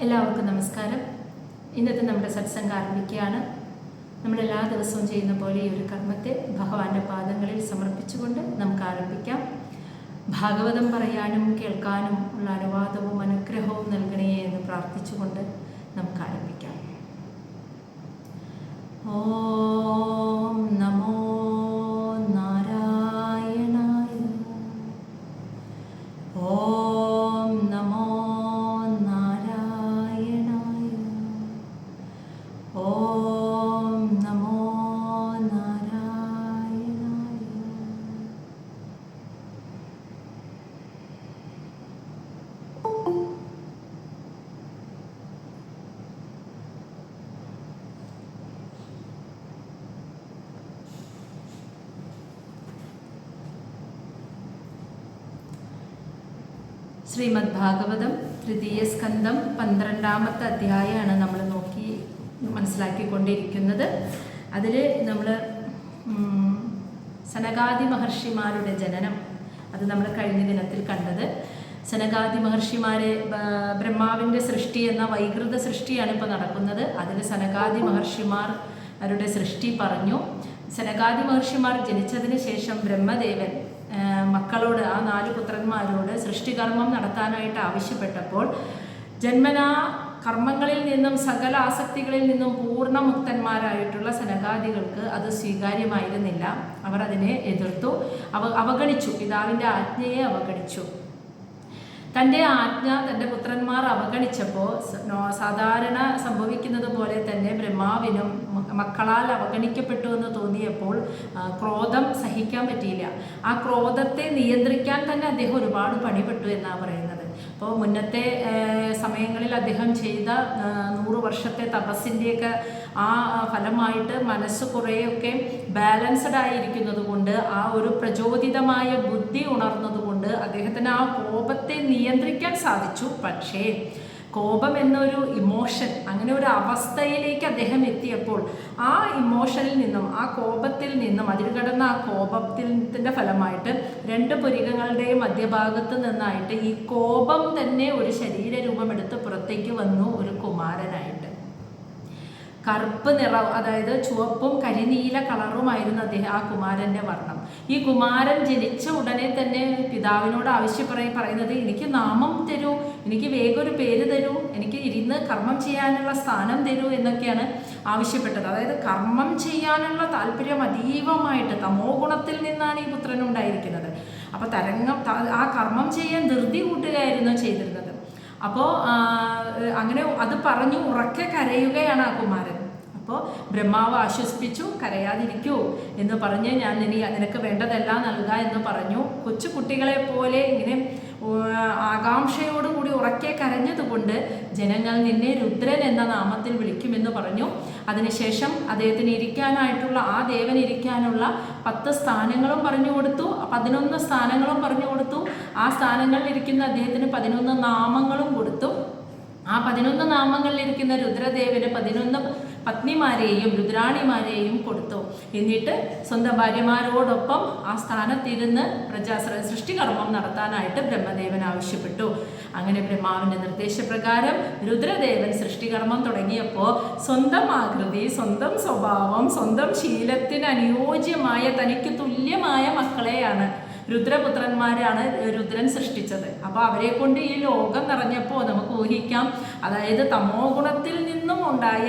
എല്ലാവർക്കും നമസ്കാരം. ഇന്നത്തെ നമ്മുടെ സത്സംഗം ആരംഭിക്കുകയാണ്. നമ്മളെല്ലാ ദിവസവും ചെയ്യുന്ന പോലെ ഈ ഒരു കർമ്മത്തെ ഭഗവാന്റെ പാദങ്ങളിൽ സമർപ്പിച്ചുകൊണ്ട് നമുക്ക് ആരംഭിക്കാം. ഭാഗവതം പറയാനും കേൾക്കാനും ഉള്ള അനുവാദവും അനുഗ്രഹവും നൽകണേ എന്ന് പ്രാർത്ഥിച്ചുകൊണ്ട് നമുക്ക് ആരംഭിക്കാം. ഓം നമോ നാരായണായ. ഓം നമോ നാരായണായ. ഓം നമോ നാരായണായ. ശ്രീമദ് ഭാഗവതം തൃതീയ സ്കന്ധം 12-ാമത്തെ അധ്യായമാണ് നമ്മൾ മനസ്സിലാക്കിക്കൊണ്ടിരിക്കുന്നത്. അതിൽ നമ്മൾ സനകാദി മഹർഷിമാരുടെ ജനനം അത് നമ്മൾ കഴിഞ്ഞ ദിനത്തിൽ കണ്ടത്. സനകാദി മഹർഷിമാരെ ബ്രഹ്മാവിൻ്റെ സൃഷ്ടി എന്ന വൈകൃത സൃഷ്ടിയാണ് ഇപ്പോൾ നടക്കുന്നത്. അതിൽ സനകാദി മഹർഷിമാരുടെ സൃഷ്ടി പറഞ്ഞു. സനകാദി മഹർഷിമാർ ജനിച്ചതിന് ശേഷം ബ്രഹ്മദേവൻ മക്കളോട്, ആ 4 പുത്രന്മാരോട് സൃഷ്ടികർമ്മം നടത്താനായിട്ട് ആവശ്യപ്പെട്ടപ്പോൾ ജന്മനാ കർമ്മങ്ങളിൽ നിന്നും സകല ആസക്തികളിൽ നിന്നും പൂർണ്ണമുക്തന്മാരായിട്ടുള്ള സനകാദികൾക്ക് അത് സ്വീകാര്യമായിരുന്നില്ല. അവർ അതിനെ എതിർത്തു, അവഗണിച്ചു. പിതാവിൻ്റെ ആജ്ഞയെ അവഗണിച്ചു. തൻ്റെ ആജ്ഞ തൻ്റെ പുത്രന്മാർ അവഗണിച്ചപ്പോൾ സാധാരണ സംഭവിക്കുന്നത് പോലെ തന്നെ ബ്രഹ്മാവിനും മക്കളാൽ അവഗണിക്കപ്പെട്ടു എന്ന് തോന്നിയപ്പോൾ ക്രോധം സഹിക്കാൻ പറ്റിയില്ല. ആ ക്രോധത്തെ നിയന്ത്രിക്കാൻ തന്നെ അദ്ദേഹം ഒരുപാട് പണിപ്പെട്ടു എന്നാണ് പറയുന്നത്. അപ്പോൾ മുന്നത്തെ സമയങ്ങളിൽ അദ്ദേഹം ചെയ്ത 100 വർഷത്തെ തപസ്സിൻ്റെയൊക്കെ ആ ഫലമായിട്ട് മനസ്സ് കുറേയൊക്കെ ബാലൻസ്ഡ് ആയിരിക്കുന്നത് കൊണ്ട്, ആ ഒരു പ്രചോദിതമായ ബുദ്ധി ഉണർന്നതുകൊണ്ട് അദ്ദേഹത്തിന് ആ കോപത്തെ നിയന്ത്രിക്കാൻ സാധിച്ചു. പക്ഷേ കോപം എന്നൊരു ഇമോഷൻ, അങ്ങനെ ഒരു അവസ്ഥയിലേക്ക് അദ്ദേഹം എത്തിയപ്പോൾ ആ ഇമോഷനിൽ നിന്നും, ആ കോപത്തിൽ നിന്നും, അതിൽ കിടന്ന ആ കോപത്തിൻ്റെ ഫലമായിട്ട് 2 പുരികങ്ങളുടെയും മധ്യഭാഗത്ത് നിന്നായിട്ട് ഈ കോപം തന്നെ ഒരു ശരീരരൂപമെടുത്ത് പുറത്തേക്ക് വന്നു, ഒരു കുമാരനായിട്ട്. കറുപ്പ് നിറം, അതായത് ചുവപ്പും കരിനീല കളറുമായിരുന്നു ആ കുമാരൻ്റെ വർണ്ണം. ഈ കുമാരൻ ജനിച്ച ഉടനെ തന്നെ പിതാവിനോട് പറയുന്നത്, എനിക്ക് നാമം തരൂ, എനിക്ക് വേഗം ഒരു പേര് തരൂ, എനിക്ക് ഇരുന്ന് കർമ്മം ചെയ്യാനുള്ള സ്ഥാനം തരൂ എന്നൊക്കെയാണ് ആവശ്യപ്പെട്ടത്. അതായത് കർമ്മം ചെയ്യാനുള്ള താല്പര്യം അതീവമായിട്ട്, തമോ ഗുണത്തിൽ നിന്നാണ് ഈ പുത്രൻ ഉണ്ടായിരിക്കുന്നത്. അപ്പോൾ ആ കർമ്മം ചെയ്യാൻ ധൃതി കൂട്ടുകയായിരുന്നു ചെയ്തിരുന്നത്. അപ്പോൾ അങ്ങനെ അത് പറഞ്ഞു ഉറക്കെ കരയുകയാണ് ആ കുമാരൻ. അപ്പോൾ ബ്രഹ്മാവ് ആശ്വസിപ്പിച്ചു, കരയാതിരിക്കൂ എന്ന് പറഞ്ഞ് ഞാൻ നിനക്ക് വേണ്ടതെല്ലാം നൽകാം എന്ന് പറഞ്ഞു. കൊച്ചു കുട്ടികളെ പോലെ ഇങ്ങനെ ആകാംക്ഷയോടുകൂടി ഉറക്കെ കരഞ്ഞതുകൊണ്ട് ജനങ്ങൾ നിന്നെ രുദ്രൻ എന്ന നാമത്തിൽ വിളിക്കുമെന്ന് പറഞ്ഞു. അതിനുശേഷം അദ്ദേഹത്തിന് ഇരിക്കാനായിട്ടുള്ള, ആ ദേവൻ ഇരിക്കാനുള്ള 10 സ്ഥാനങ്ങളും പറഞ്ഞു കൊടുത്തു, 11 സ്ഥാനങ്ങളും പറഞ്ഞു കൊടുത്തു. ആ സ്ഥാനങ്ങളിൽ ഇരിക്കുന്ന അദ്ദേഹത്തിന് 11 നാമങ്ങളും കൊടുത്തു. ആ 11 നാമങ്ങളിലിരിക്കുന്ന രുദ്രദേവന് 11 പത്നിമാരെയും രുദ്രാണിമാരെയും കൊടുത്തു. എന്നിട്ട് സ്വന്തം ഭാര്യമാരോടൊപ്പം ആ സ്ഥാനത്തിരുന്ന് സൃഷ്ടികർമ്മം നടത്താനായിട്ട് ബ്രഹ്മദേവൻ ആവശ്യപ്പെട്ടു. അങ്ങനെ ബ്രഹ്മാവിൻ്റെ നിർദ്ദേശപ്രകാരം രുദ്രദേവൻ സൃഷ്ടികർമ്മം തുടങ്ങിയപ്പോൾ സ്വന്തം ആകൃതി, സ്വന്തം സ്വഭാവം, സ്വന്തം ശീലത്തിന് അനുയോജ്യമായ, തനിക്ക് തുല്യമായ മക്കളെയാണ്, രുദ്രപുത്രന്മാരാണ് രുദ്രൻ സൃഷ്ടിച്ചത്. അപ്പോൾ അവരെ കൊണ്ട് ഈ ലോകം നിറഞ്ഞപ്പോൾ നമുക്ക് ഊഹിക്കാം, അതായത് തമോ ഗുണത്തിൽ നിന്നും ഉണ്ടായ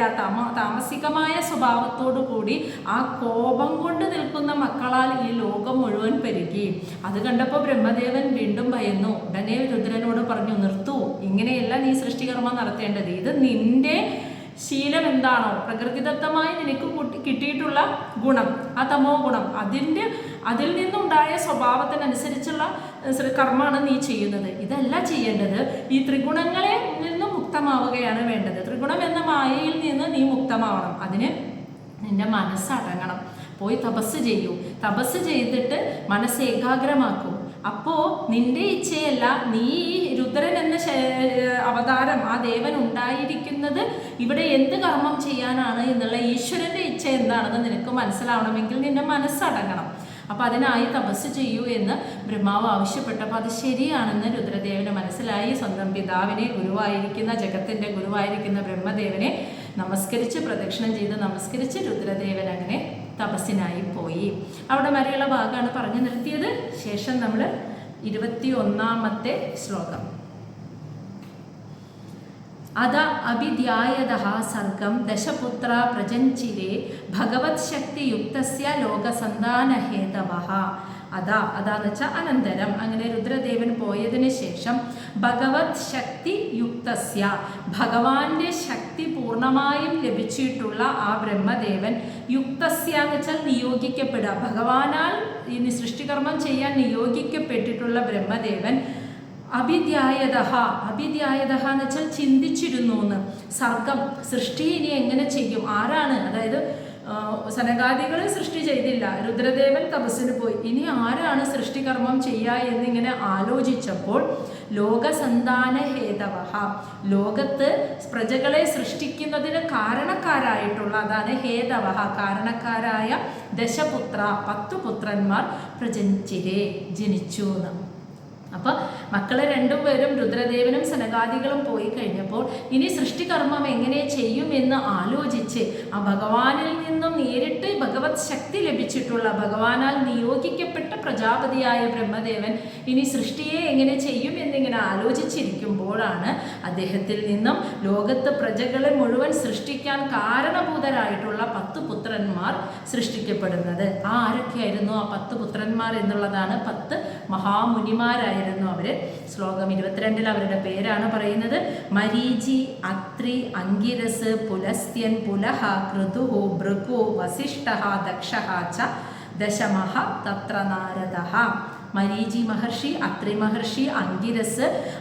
താമസികമായ സ്വഭാവത്തോടു കൂടി ആ കോപം കൊണ്ട് നിൽക്കുന്ന മക്കളാൽ ഈ ലോകം മുഴുവൻ പെരുകി. അത് കണ്ടപ്പോൾ ബ്രഹ്മദേവൻ വീണ്ടും ഭയന്നു. ഉടനെ രുദ്രനോട് പറഞ്ഞു, നിർത്തൂ, ഇങ്ങനെയല്ല നീ സൃഷ്ടികർമ്മം നടത്തേണ്ടത്. ഇത് നിന്റെ ശീലം എന്താണോ, പ്രകൃതിദത്തമായി നിനക്ക് കിട്ടിയിട്ടുള്ള ഗുണം, ആ തമോ ഗുണം, അതിൽ നിന്നുണ്ടായ സ്വഭാവത്തിനനുസരിച്ചുള്ള കർമ്മമാണ് നീ ചെയ്യുന്നത്. ഇതല്ല ചെയ്യേണ്ടത്. ഈ ത്രിഗുണങ്ങളിൽ നിന്നും മുക്തമാവുകയാണ് വേണ്ടത്. ത്രിഗുണം എന്ന മായയിൽ നിന്ന് നീ മുക്തമാവണം. അതിന് നിന്റെ മനസ്സടങ്ങണം. പോയി തപസ് ചെയ്യൂ. തപസ് ചെയ്തിട്ട് മനസ്സ് ഏകാഗ്രമാക്കൂ. അപ്പോൾ നിന്റെ ഇച്ഛയല്ല, നീ രുദ്രൻ എന്ന അവതാരം, ആ ദേവൻ ഉണ്ടായിരിക്കുന്നത് ഇവിടെ എന്ത് കർമ്മം ചെയ്യാനാണ് എന്നുള്ള ഈശ്വരൻ്റെ ഇച്ഛ എന്താണെന്ന് നിനക്ക് മനസ്സിലാവണമെങ്കിൽ നിന്റെ മനസ്സടങ്ങണം. അപ്പോൾ അതിനായി തപസ് ചെയ്യൂ എന്ന് ബ്രഹ്മാവ് ആവശ്യപ്പെട്ടപ്പോൾ അത് ശരിയാണെന്ന് രുദ്രദേവന് മനസ്സിലായി. സ്വന്തം പിതാവിനെ, ഗുരുവായിരിക്കുന്ന ജഗത്തിൻ്റെ ഗുരുവായിരിക്കുന്ന ബ്രഹ്മദേവനെ നമസ്കരിച്ച് പ്രദക്ഷിണം ചെയ്ത് നമസ്കരിച്ച് രുദ്രദേവൻ അങ്ങനെ തപസ്സിനായി പോയി. അവിടെ വരെയുള്ള ഭാഗമാണ് പറഞ്ഞു നിർത്തിയത്. ശേഷം നമ്മൾ 21ാമത്തെ ശ്ലോകം. അത അഭിധ്യായതഃ സർഗം ദശപുത്ര പ്രജഞ്ചിരേ ഭഗവത് ശക്തിയുക്തസ്യ ലോകസന്താനഹേതവഃ. അതാന്ന് വെച്ചാൽ അനന്തരം, അങ്ങനെ രുദ്രദേവൻ പോയതിന് ശേഷം ഭഗവത് ശക്തി യുക്തസ്യ, ഭഗവാന്റെ ശക്തി പൂർണ്ണമായും ലഭിച്ചിട്ടുള്ള ആ ബ്രഹ്മദേവൻ, യുക്തസ്യ എന്ന് വെച്ചാൽ നിയോഗിക്കപ്പെടുക, ഭഗവാനാൽ ഇനി സൃഷ്ടികർമ്മം ചെയ്യാൻ നിയോഗിക്കപ്പെട്ടിട്ടുള്ള ബ്രഹ്മദേവൻ അഭിധ്യായതഃ എന്ന് വെച്ചാൽ ചിന്തിച്ചിരുന്നു എന്ന്. സർഗം, സൃഷ്ടി ഇനി എങ്ങനെ ചെയ്യും, ആരാണ്, അതായത് സനകാദികൾ സൃഷ്ടി ചെയ്തില്ല, രുദ്രദേവൻ തപസ്സിന് പോയി, ഇനി ആരാണ് സൃഷ്ടികർമ്മം ചെയ്യുക എന്നിങ്ങനെ ആലോചിച്ചപ്പോൾ ലോകസന്താന ഹേതവഃ, ലോകത്ത് പ്രജകളെ സൃഷ്ടിക്കുന്നതിന് കാരണക്കാരായിട്ടുള്ള, അതാണ് ഹേതവഃ, കാരണക്കാരായ ദശപുത്ര 10 പുത്രന്മാർ പ്രജഞ്ചിരേ ജനിച്ചു എന്ന്. അപ്പം മക്കളെ രണ്ടുപേരും രുദ്രദേവനും സനകാദികളും പോയി കഴിഞ്ഞപ്പോൾ ഇനി സൃഷ്ടികർമ്മം എങ്ങനെ ചെയ്യുമെന്ന് ആലോചിച്ച് ആ ഭഗവാനിൽ നിന്നും നേരിട്ട് ഭഗവത് ശക്തി ലഭിച്ചിട്ടുള്ള, ഭഗവാനാൽ നിയോഗിക്കപ്പെട്ട പ്രജാപതിയായ ബ്രഹ്മദേവൻ ഇനി സൃഷ്ടിയെ എങ്ങനെ ചെയ്യും എന്നിങ്ങനെ ആലോചിച്ചിരിക്കുമ്പോഴാണ് അദ്ദേഹത്തിൽ നിന്നും ലോകത്ത് പ്രജകളെ മുഴുവൻ സൃഷ്ടിക്കാൻ കാരണഭൂതരായിട്ടുള്ള 10 പുത്രന്മാർ സൃഷ്ടിക്കപ്പെടുന്നത്. ആരൊക്കെയായിരുന്നു ആ 10 പുത്രന്മാർ എന്നുള്ളതാണ്, 10 മഹാമുനിമാരായിരുന്നു അവര്. ശ്ലോകം 22 അവരുടെ പേരാണ് പറയുന്നത്. മരീചി, അത്രി, അങ്കിരസ്, പുലസ്ത്യൻ, പുലഹ, കൃതുഹു, ഭൃഗു, വസിഷ്ഠഃ, ദക്ഷഃ ച ദശമഃ തത്ര നാരദഃ. മരീചി മഹർഷി, അത്രി മഹർഷി,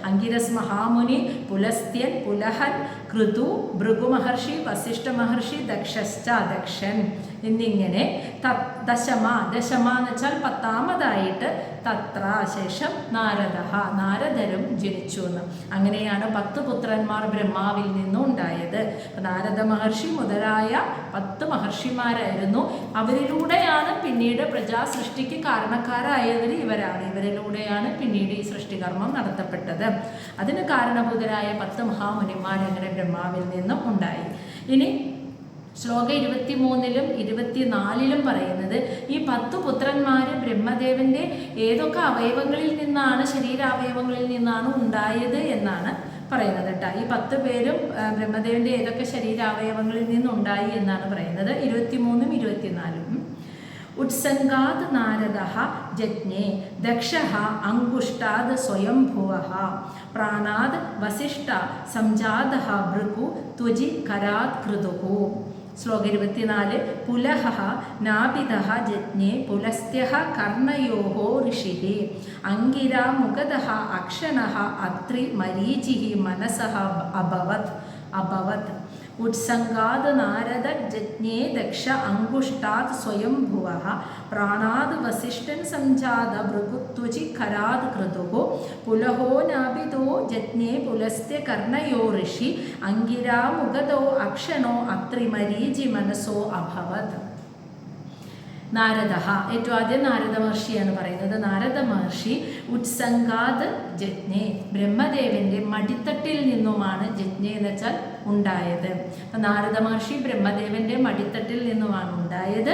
അങ്കിരസ് മഹാമുനി, പുലസ്ത്യൻ, പുലഹൻ, കൃതു, ഭൃഗു മഹർഷി, വസിഷ്ഠ മഹർഷി, ദക്ഷൻ എന്നിങ്ങനെ ദശമ എന്ന് വെച്ചാൽ 10ാമതായിട്ട് തത്ര ശേഷം നാരദരും ജനിച്ചു എന്ന്. അങ്ങനെയാണ് 10 പുത്രന്മാർ ബ്രഹ്മാവിൽ നിന്നും ഉണ്ടായത്. നാരദ മഹർഷി മുതലായ 10 മഹർഷിമാരായിരുന്നു. അവരിലൂടെയാണ് പിന്നീട് പ്രജാസൃഷ്ടിക്ക് കാരണക്കാരായവർ ഇവരിലൂടെയാണ് പിന്നീട് ഈ സൃഷ്ടികർമ്മം നടത്തപ്പെട്ടത്. അതിന് കാരണഭൂതരായ 10 മഹാമുനിമാർ അങ്ങനെ ബ്രഹ്മാവിൽ നിന്നും ഉണ്ടായി. ഇനി ശ്ലോകം 23ലും 24ലും പറയുന്നത് ഈ 10 പുത്രന്മാർ ബ്രഹ്മദേവന്റെ ഏതൊക്കെ അവയവങ്ങളിൽ നിന്നാണ്, ശരീരാവയവങ്ങളിൽ നിന്നാണ് ഉണ്ടായത് എന്നാണ് പറയുന്നത് കേട്ടോ. ഈ 10 പേരും ബ്രഹ്മദേവന്റെ ഏതൊക്കെ ശരീരാവയവങ്ങളിൽ നിന്നുണ്ടായി എന്നാണ് പറയുന്നത്. 23ഉം 24ഉം. ഉത്സംഗാത് നാരദഃ ജജ്ഞേ ദക്ഷഃ അങ്കുഷ്ടാത് സ്വയംഭുവഃ പ്രാണാത് വസിഷ്ഠ സംജാതഃ ഭൃഗു ത്വജി കരാത് കൃതുഃ. ശ്ലോകം 24. പുലഹഃ നാഭിതഃ ജജ്ഞേ പുലസ്ത്യഃ കർണയോഃ ഋഷിഃ അങ്കിരാ മുഖതഃ അക്ഷണഃ അത്രി മരീചിഃ മനസഃ അഭവത്. ഉത്സംഗാത് നാരദ ജജ്ഞേ ദക്ഷ അങ്കുഷ്ടാത് സ്വയംഭുവഃ പ്രാണാത് വസിഷ്ഠൻ സംജാത ഭൃഗുത്വജി ഖരാത് ക്രതുഃ പുലഹോ നാഭിതോ ജജ്ഞേ പുലസ്ത്യ കർണയോ ഋഷി അങ്കിരാ മുഖതോ അക്ഷണോ അത്രി മരീചി മനസോ അഭവത്. നാരദ, ഏറ്റവും ആദ്യം നാരദ മഹർഷിയാണ് പറയുന്നത്. നാരദ മഹർഷി ഉത്സംഗാത് ജജ്ഞേ, ബ്രഹ്മദേവന്റെ മടിത്തട്ടിൽ നിന്നുമാണ് ജജ്ഞേ എന്ന് വെച്ചാൽ ഉണ്ടായത്. അപ്പം നാരദ മഹർഷി ബ്രഹ്മദേവന്റെ മടിത്തട്ടിൽ നിന്നുമാണ് ഉണ്ടായത്.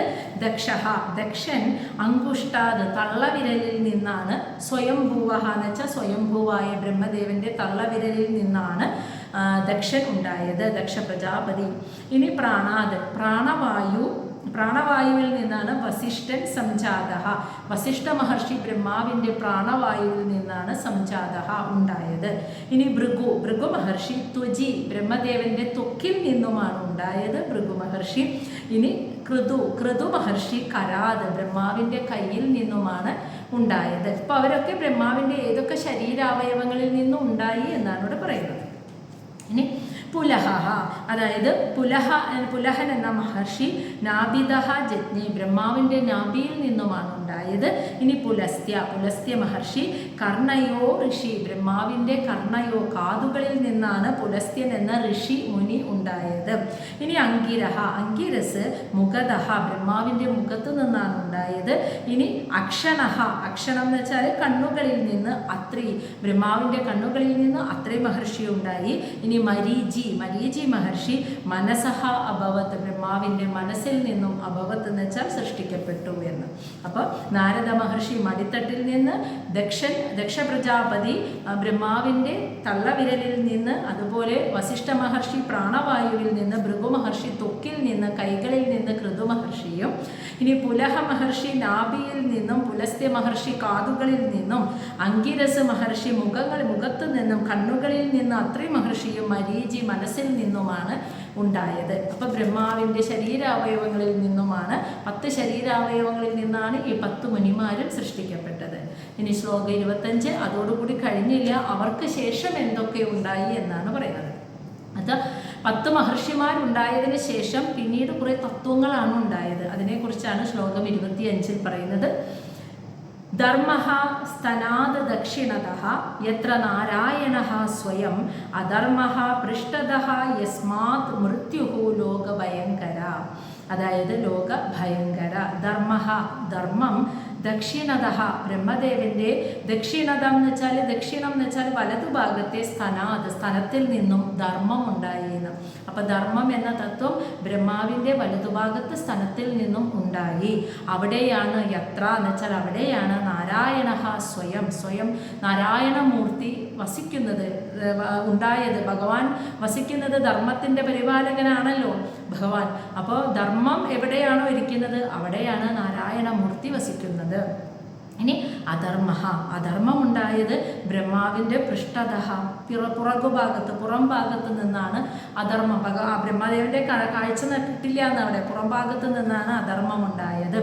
ദക്ഷൻ അങ്കുഷ്ടാത്, തള്ളവിരലിൽ നിന്നാണ്. സ്വയംഭൂവഹ എന്ന് വെച്ചാൽ സ്വയംഭൂവായ ബ്രഹ്മദേവന്റെ തള്ളവിരലിൽ നിന്നാണ് ദക്ഷൻ ഉണ്ടായത്, ദക്ഷ പ്രജാപതി. ഇനി പ്രാണാത്, പ്രാണവായുവിൽ നിന്നാണ് വസിഷ്ഠൻ സംജാതഃ, വസിഷ്ഠ മഹർഷി ബ്രഹ്മാവിൻ്റെ പ്രാണവായുവിൽ നിന്നാണ് സംജാതഃ ഉണ്ടായത്. ഇനി ഭൃഗു മഹർഷി ത്വജി, ബ്രഹ്മദേവന്റെ ത്വക്കിൽ നിന്നുമാണ് ഉണ്ടായത് ഭൃഗു മഹർഷി. ഇനി കൃതു മഹർഷി കരാത്, ബ്രഹ്മാവിൻ്റെ കയ്യിൽ നിന്നുമാണ് ഉണ്ടായത്. അപ്പോൾ അവരൊക്കെ ബ്രഹ്മാവിൻ്റെ ഏതൊക്കെ ശരീരാവയവങ്ങളിൽ നിന്നും ഉണ്ടായി എന്നാണ് ഇവിടെ പറയുന്നത്. ഇനി പുലഹ, അതായത് പുലഹൻ എന്ന മഹർഷി നാഭിദഹ ജജ്ഞേ, ബ്രഹ്മാവിൻ്റെ നാഭിയിൽ നിന്നുമാണ് ഉണ്ടായത്. ഇനി പുലസ്ത്യ മഹർഷി കർണയോ ഋഷി, ബ്രഹ്മാവിൻ്റെ കർണയോ കാതുകളിൽ നിന്നാണ് പുലസ്ത്യൻ എന്ന ഋഷി മുനി ഉണ്ടായത്. ഇനി അങ്കിരസ് മുഖദഹ, ബ്രഹ്മാവിൻ്റെ മുഖത്ത് നിന്നാണ് ഉണ്ടായത്. ഇനി അക്ഷണം എന്ന് വെച്ചാൽ കണ്ണുകളിൽ നിന്ന് അത്രി, ബ്രഹ്മാവിൻ്റെ കണ്ണുകളിൽ നിന്ന് അത്രി മഹർഷി ഉണ്ടായി. ഇനി മരീചി മഹർഷി മനസഹ അഭവത്ത്, ബ്രഹ്മാവിൻ്റെ മനസ്സിൽ നിന്നും അഭവത്ത് എന്ന് വെച്ചാൽ സൃഷ്ടിക്കപ്പെട്ടു എന്ന്. അപ്പോൾ നാരദ മഹർഷി മടിത്തട്ടിൽ നിന്ന്, ദക്ഷ പ്രജാപതി ബ്രഹ്മാവിൻ്റെ തള്ളവിരലിൽ നിന്ന്, അതുപോലെ വസിഷ്ഠ മഹർഷി പ്രാണവായുവിൽ നിന്ന്, ഭൃഗു മഹർഷി ത്വക്കിൽ നിന്ന്, കൈകളിൽ നിന്ന് കൃതു മഹർഷിയും, ഇനി പുലഹ മഹർഷി നാഭിയിൽ നിന്നും, പുലസ്ത്യ മഹർഷി കാതുകളിൽ നിന്നും, അങ്കിരസ് മഹർഷി മുഖത്തു നിന്നും, കണ്ണുകളിൽ നിന്ന് അത്രി മഹർഷിയും, മരീചി മനസ്സിൽ നിന്നുമാണ് ഉണ്ടായത്. അപ്പോൾ ബ്രഹ്മാവിൻ്റെ ശരീരാവയവങ്ങളിൽ നിന്നുമാണ്, 10 ശരീരാവയവങ്ങളിൽ നിന്നാണ് ഈ 10 മുനിമാരും സൃഷ്ടിക്കപ്പെട്ടത്. ഇനി ശ്ലോകം 25 അതോടുകൂടി കഴിഞ്ഞില്ല, അവർക്ക് ശേഷം എന്തൊക്കെ ഉണ്ടായി എന്നാണ് പറയുന്നത്. അത് 10 മഹർഷിമാരുണ്ടായതിനു ശേഷം പിന്നീട് കുറേ തത്വങ്ങളാണ് ഉണ്ടായത്. അതിനെക്കുറിച്ചാണ് ശ്ലോകം 25 പറയുന്നത്. ധർമ്മഃ സ്തനാദ ദക്ഷിണതഃ യത്ര നാരായണഃ സ്വയം അധർമ്മഃ പൃഷ്ഠതഃ യസ്മാത് മൃത്യുഃ ലോകഭയങ്കര, അതായത് ലോകഭയങ്കര. ധർമ്മം ദക്ഷിണതഃ, ബ്രഹ്മദേവന്റെ ദക്ഷിണതം എന്ന് വെച്ചാൽ, ദക്ഷിണം എന്ന് വെച്ചാൽ വലതുഭാഗത്തെ സ്ഥലത്തിൽ നിന്നും ധർമ്മം ഉണ്ടായിരുന്നു. അപ്പം ധർമ്മം എന്ന തത്വം ബ്രഹ്മാവിൻ്റെ വലതുഭാഗത്ത് സ്ഥലത്തിൽ നിന്നും ഉണ്ടായി. അവിടെയാണ് യത്ര എന്ന് വെച്ചാൽ അവിടെയാണ് നാരായണഃ സ്വയം നാരായണമൂർത്തി വസിക്കുന്നത്, ഉണ്ടായത്. ഭഗവാൻ വസിക്കുന്നത്, ധർമ്മത്തിൻ്റെ പരിപാലകനാണല്ലോ ഭഗവാൻ. അപ്പോൾ ധർമ്മം എവിടെയാണോ ഇരിക്കുന്നത് അവിടെയാണ് നാരായണമൂർത്തി വസിക്കുന്നത്. ഇനി അധർമ്മമുണ്ടായത് ബ്രഹ്മാവിൻ്റെ പൃഷ്ഠതഃ, പുറം ഭാഗത്ത് നിന്നാണ് അധർമ്മം. ബ്രഹ്മദേവന്റെ കാഴ്ച കിട്ടില്ല എന്നവിടെ, പുറം ഭാഗത്ത് നിന്നാണ് അധർമ്മമുണ്ടായത്.